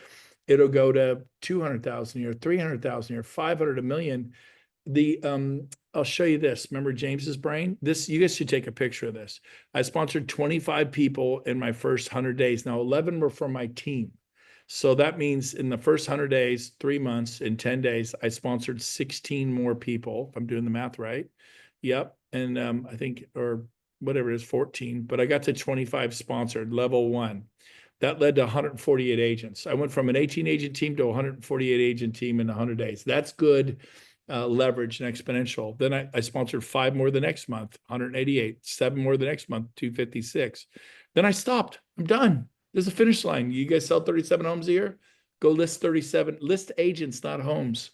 it'll go to 200,000 a year, 300,000 a year, 500, $1 million. I'll show you this. Remember James's brain? This, you guys should take a picture of this. I sponsored 25 people in my first 100 days. Now 11 were from my team. So that means in the first 100 days, 3 months, in 10 days, I sponsored 16 more people, if I'm doing the math right. Yep. And I think, or whatever it is, 14, but I got to 25 sponsored, level 1. That led to 148 agents. I went from an 18 agent team to a 148 agent team in 100 days. That's good leverage and exponential. Then I sponsored 5 more the next month, 188, 7 more the next month, 256. Then I stopped. I'm done. There's a finish line. You guys sell 37 homes a year? Go list 37, list agents, not homes.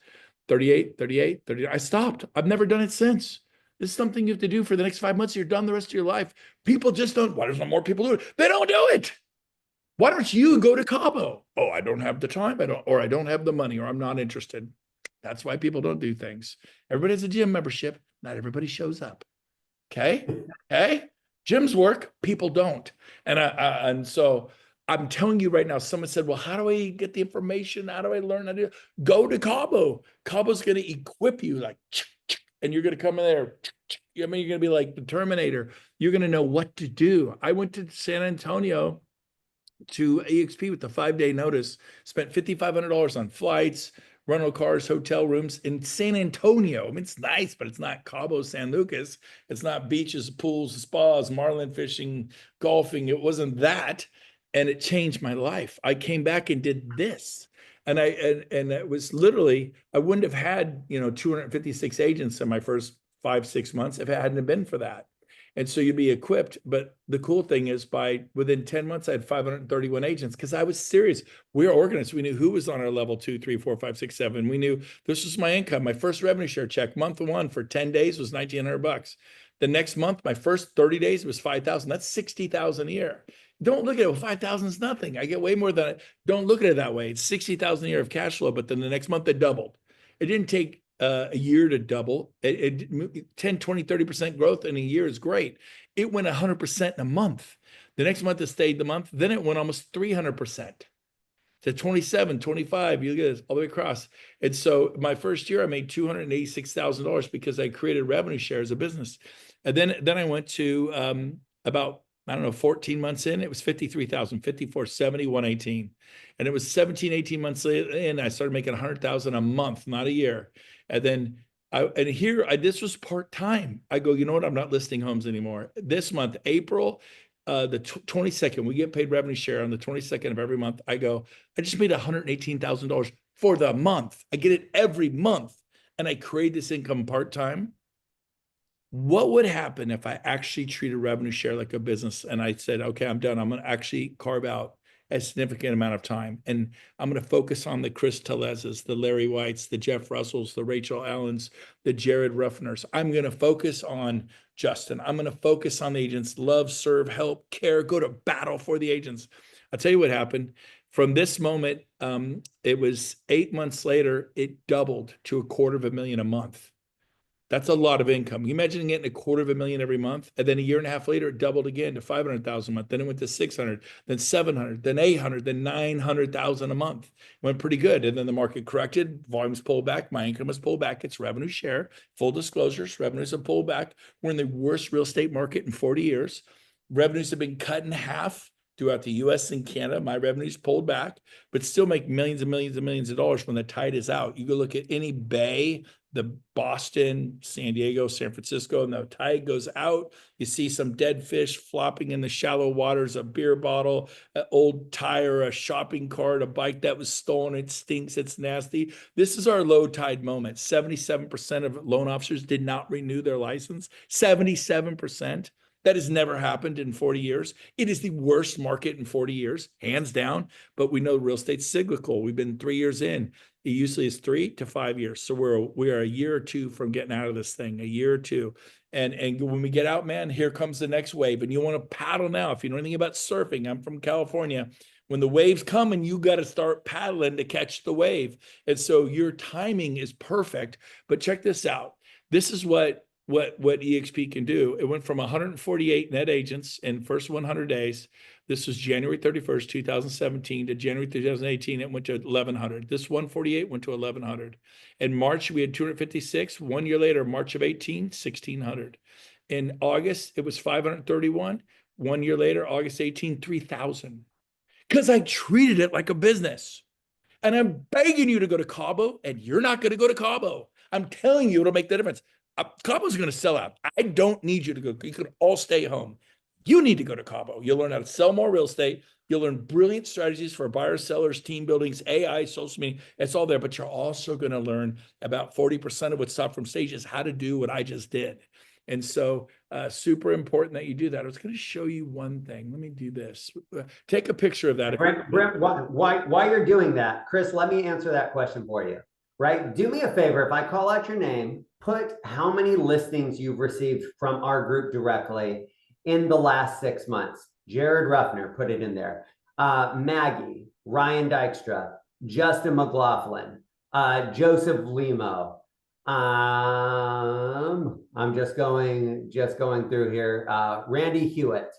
38, 38, 30. I stopped. I've never done it since. This is something you have to do for the next 5 months. You're done the rest of your life. People just don't, why doesn't more people do it? They don't do it. Why don't you go to Cabo? Oh, I don't have the time. I don't have the money, or I'm not interested. That's why people don't do things. Everybody has a gym membership. Not everybody shows up. Okay. Okay. Gyms work. People don't. And so I'm telling you right now, someone said, well, how do I get the information? How do I learn how to do it? Go to Cabo. Cabo's going to equip you like, and you're going to come in there. You're going to be like the Terminator. You're going to know what to do. I went to San Antonio to EXP with the 5-day notice, spent $5,500 on flights, rental cars, hotel rooms in San Antonio. It's nice, but it's not Cabo San Lucas. It's not beaches, pools, spas, marlin fishing, golfing. It wasn't that. And it changed my life. I came back and did this. And it was literally, I wouldn't have had, 256 agents in my first 5-6 months if it hadn't been for that. And so you'd be equipped. But the cool thing is within 10 months, I had 531 agents because I was serious. We were organized. We knew who was on our level 2, 3, 4, 5, 6, 7. We knew this was my income. My first revenue share check, month one for 10 days was $1,900. The next month, my first 30 days was 5,000. That's 60,000 a year. Don't look at it. Well, 5,000 is nothing. I get way more than don't look at it that way. It's 60,000 a year of cash flow, but then the next month it doubled. It didn't take a year to double. 10, 20, 30% growth in a year is great. It went 100% in a month. The next month it stayed the month. Then it went almost 300% to 27, 25. You get it all the way across. And so my first year I made $286,000 because I created revenue share as a business. And then I went to about, I don't know, 14 months in, it was 53,000, 5470, 118. And it was 17, 18 months in, I started making 100,000 a month, not a year. And then this was part-time. I go, you know what? I'm not listing homes anymore. This month, April, the 22nd, we get paid revenue share on the 22nd of every month. I go, I just made $118,000 for the month. I get it every month. And I create this income part-time. What would happen if I actually treated revenue share like a business and I said, okay, I'm done. I'm going to actually carve out a significant amount of time. And I'm going to focus on the Chris Telez's, the Larry Whites, the Jeff Russells, the Rachel Allens, the Jared Ruffners. I'm going to focus on Justin. I'm going to focus on the agents, love, serve, help, care, go to battle for the agents. I'll tell you what happened. From this moment, it was 8 months later, it doubled to $250,000 a month. That's a lot of income. Can you imagine getting $250,000 every month? And then a year and a half later, it doubled again to 500,000 a month. Then it went to 600, then 700, then 800, then 900,000 a month. It went pretty good. And then the market corrected, volumes pulled back, my income was pulled back. It's revenue share. Full disclosures, revenues have pulled back. We're in the worst real estate market in 40 years. Revenues have been cut in half throughout the US and Canada. My revenues pulled back, but still make millions and millions and millions of dollars when the tide is out. You go look at any bay, the Boston, San Diego, San Francisco, and the tide goes out. You see some dead fish flopping in the shallow waters, a beer bottle, an old tire, a shopping cart, a bike that was stolen. It stinks. It's nasty. This is our low tide moment. 77% of loan officers did not renew their license. 77%. That has never happened in 40 years. It is the worst market in 40 years, hands down. But we know real estate's cyclical. We've been 3 years in. It usually is 3 to 5 years. So we are a year or two from getting out of this thing, a year or two. And when we get out, man, here comes the next wave. And you want to paddle now. If you know anything about surfing, I'm from California. When the waves come, and you got to start paddling to catch the wave. And so your timing is perfect. But check this out. This is what EXP can do. It went from 148 net agents in first 100 days. This was January 31st, 2017 to January 2018. It went to 1,100. This 148 went to 1,100. In March, we had 256. 1 year later, March of 18, 1,600. In August, it was 531. 1 year later, August 18, 3,000. Because I treated it like a business. And I'm begging you to go to Cabo, and you're not going to go to Cabo. I'm telling you, it'll make the difference. Cabo's going to sell out. I don't need you to go. You can all stay home. You need to go to Cabo. You'll learn how to sell more real estate. You'll learn brilliant strategies for buyers, sellers, team buildings, AI, social media. It's all there. But you're also going to learn about 40% of what's taught from stage is how to do what I just did. And so super important that you do that. I was going to show you one thing. Let me do this. Take a picture of that. Brent, while you're doing that, Chris, let me answer that question for you. Right? Do me a favor. If I call out your name, put how many listings you've received from our group directly in the last 6 months. Jared Ruffner, put it in there. Maggie, Ryan Dykstra, Justin McLaughlin, Joseph Limo. I'm just going through here. Randy Hewitt,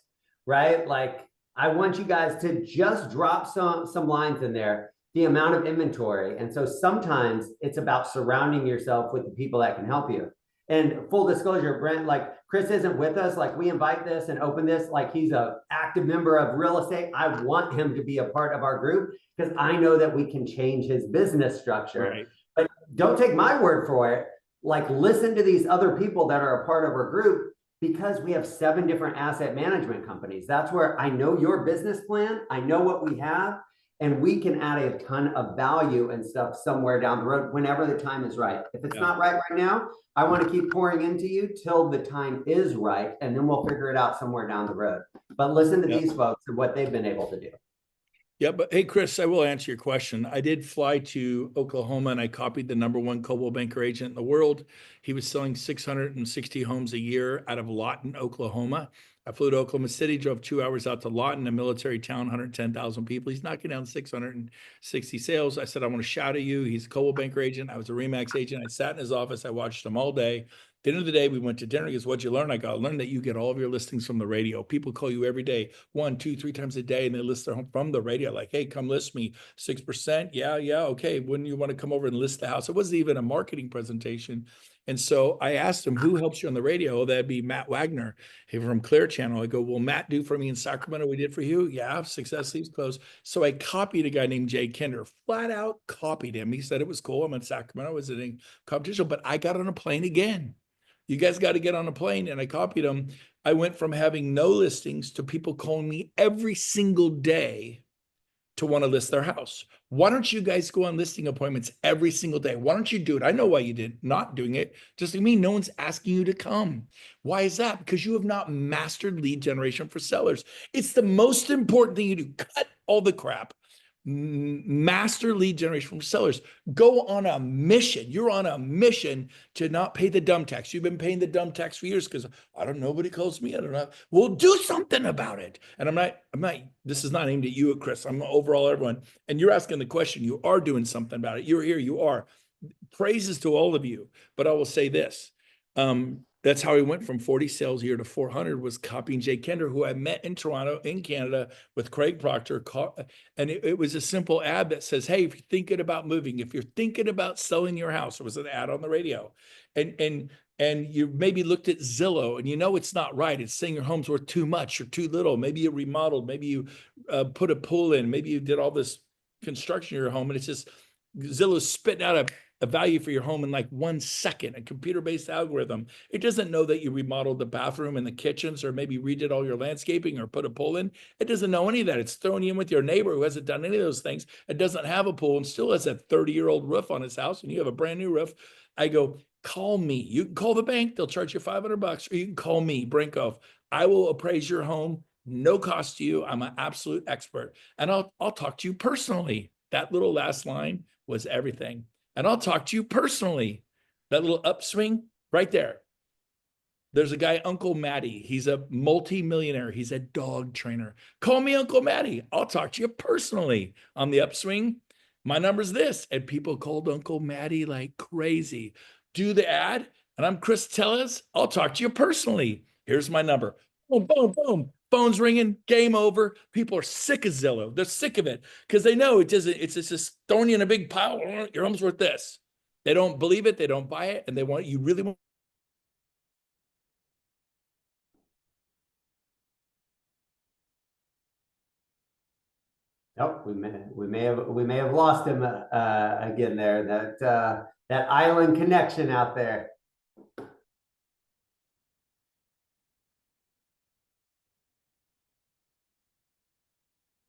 right? Like, I want you guys to just drop some lines in there. The amount of inventory. And so sometimes it's about surrounding yourself with the people that can help you. And full disclosure, Brent, like Chris isn't with us. Like we invite this and open this, like he's an active member of real estate. I want him to be a part of our group because I know that we can change his business structure. Right. But don't take my word for it. Like listen to these other people that are a part of our group because we have 7 different asset management companies. That's where I know your business plan. I know what we have. and we can add a ton of value and stuff somewhere down the road whenever the time is right. If it's not right now, I want to keep pouring into you till the time is right, and then we'll figure it out somewhere down the road. But listen to these folks and what they've been able to do. Yeah, but hey, Chris, I will answer your question. I did fly to Oklahoma and I copied the #1 Coldwell Banker agent in the world. He was selling 660 homes a year out of Lawton, Oklahoma. I flew to Oklahoma City, drove 2 hours out to Lawton, a military town, 110,000 people. He's knocking down 660 sales. I said, I want to shout at you. He's a Coldwell Banker agent. I was a RE/MAX agent. I sat in his office. I watched him all day. At the end of the day, we went to dinner. He goes, what'd you learn? I go, I learned that you get all of your listings from the radio. People call you every day, 1, 2, 3 times a day, and they list their home from the radio. Like, hey, come list me 6%. Yeah. Okay. When you want to come over and list the house? It wasn't even a marketing presentation. And so I asked him, who helps you on the radio? Oh, that'd be Matt Wagner from Clear Channel. I go, will Matt do for me in Sacramento? We did for you? Yeah, success leaves close. So I copied a guy named Jay Kinder, flat out copied him. He said it was cool. I'm in Sacramento, I was in competition, but I got on a plane again. You guys got to get on a plane. And I copied him. I went from having no listings to people calling me every single day to want to list their house. Why don't you guys go on listing appointments every single day? Why don't you do it? I know why you did not doing it. Just like me, no one's asking you to come. Why is that? Because you have not mastered lead generation for sellers. It's the most important thing you do. Cut all the crap. Master lead generation from sellers. Go on a mission. You're on a mission to not pay the dumb tax. You've been paying the dumb tax for years because I don't know, nobody calls me. I don't know. Well, do something about it. And I'm not, this is not aimed at you, Chris. I'm overall everyone. And you're asking the question. You are doing something about it. You're here. You are. Praises to all of you. But I will say this. That's how he went from 40 sales a year to 400, was copying Jay Kinder, who I met in Toronto, in Canada, with Craig Proctor. And it was a simple ad that says, hey, if you're thinking about moving, if you're thinking about selling your house, it was an ad on the radio. And you maybe looked at Zillow and you know it's not right. It's saying your home's worth too much or too little. Maybe you remodeled, maybe you put a pool in, maybe you did all this construction in your home, and it's just Zillow's spitting out a value for your home in like 1 second, a computer-based algorithm. It doesn't know that you remodeled the bathroom and the kitchens, or maybe redid all your landscaping or put a pool in. It doesn't know any of that. It's throwing you in with your neighbor who hasn't done any of those things. It doesn't have a pool and still has a 30-year-old roof on his house, and you have a brand new roof. I go, call me. You can call the bank. They'll charge you $500, or you can call me, Brent Gove. I will appraise your home, no cost to you. I'm an absolute expert, and I'll talk to you personally. That little last line was everything. And I'll talk to you personally. That little upswing right there. There's a guy, Uncle Matty. He's a multi-millionaire. He's a dog trainer. Call me Uncle Matty. I'll talk to you personally. On the upswing, my number's this. And people called Uncle Matty like crazy. Do the ad, and I'm Chris Tellez. I'll talk to you personally. Here's my number. Boom, boom, boom. Phone's ringing, game over. People are sick of Zillow. They're sick of it because they know it doesn't, it's just throwing you in a big pile. Your home's worth this. They don't believe it. They don't buy it. And they want, you really want. Nope, we may have lost him again there. That island connection out there.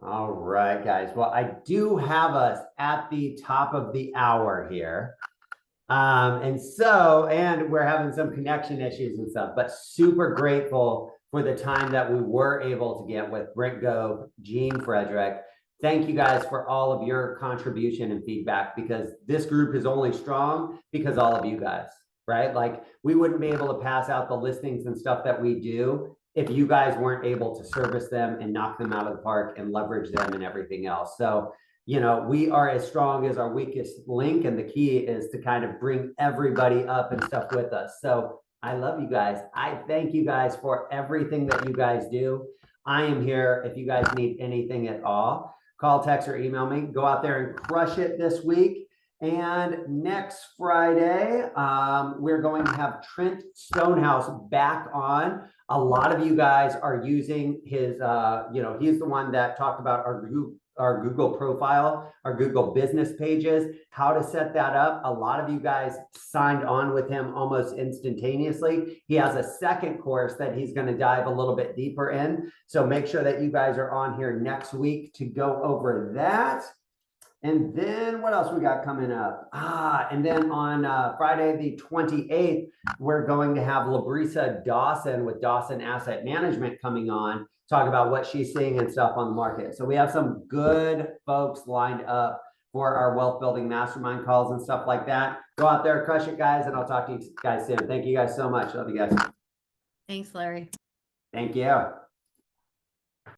All right, guys. Well, I do have us at the top of the hour here. And we're having some connection issues and stuff, but super grateful for the time that we were able to get with Brent Gove, Gene Frederick. Thank you guys for all of your contribution and feedback, because this group is only strong because all of you guys, right? Like, we wouldn't be able to pass out the listings and stuff that we do if you guys weren't able to service them and knock them out of the park and leverage them and everything else. So, you know, we are as strong as our weakest link, and the key is to kind of bring everybody up and stuff with us. So I love you guys. I thank you guys for everything that you guys do. I am here if you guys need anything at all. Call, text, or email me. Go out there and crush it this week. And next Friday, we're going to have Trent Stonehouse back on. A lot of you guys are using his, he's the one that talked about our Google profile, our Google business pages, how to set that up. A lot of you guys signed on with him almost instantaneously. He has a second course that he's going to dive a little bit deeper in. So make sure that you guys are on here next week to go over that. And then what else we got coming up? And then on Friday the 28th, we're going to have Labrisa Dawson with Dawson Asset Management coming on, talk about what she's seeing and stuff on the market. So we have some good folks lined up for our wealth building mastermind calls and stuff like that. Go out there, crush it, guys, and I'll talk to you guys soon. Thank you guys so much. Love you guys. Thanks, Larry. Thank you.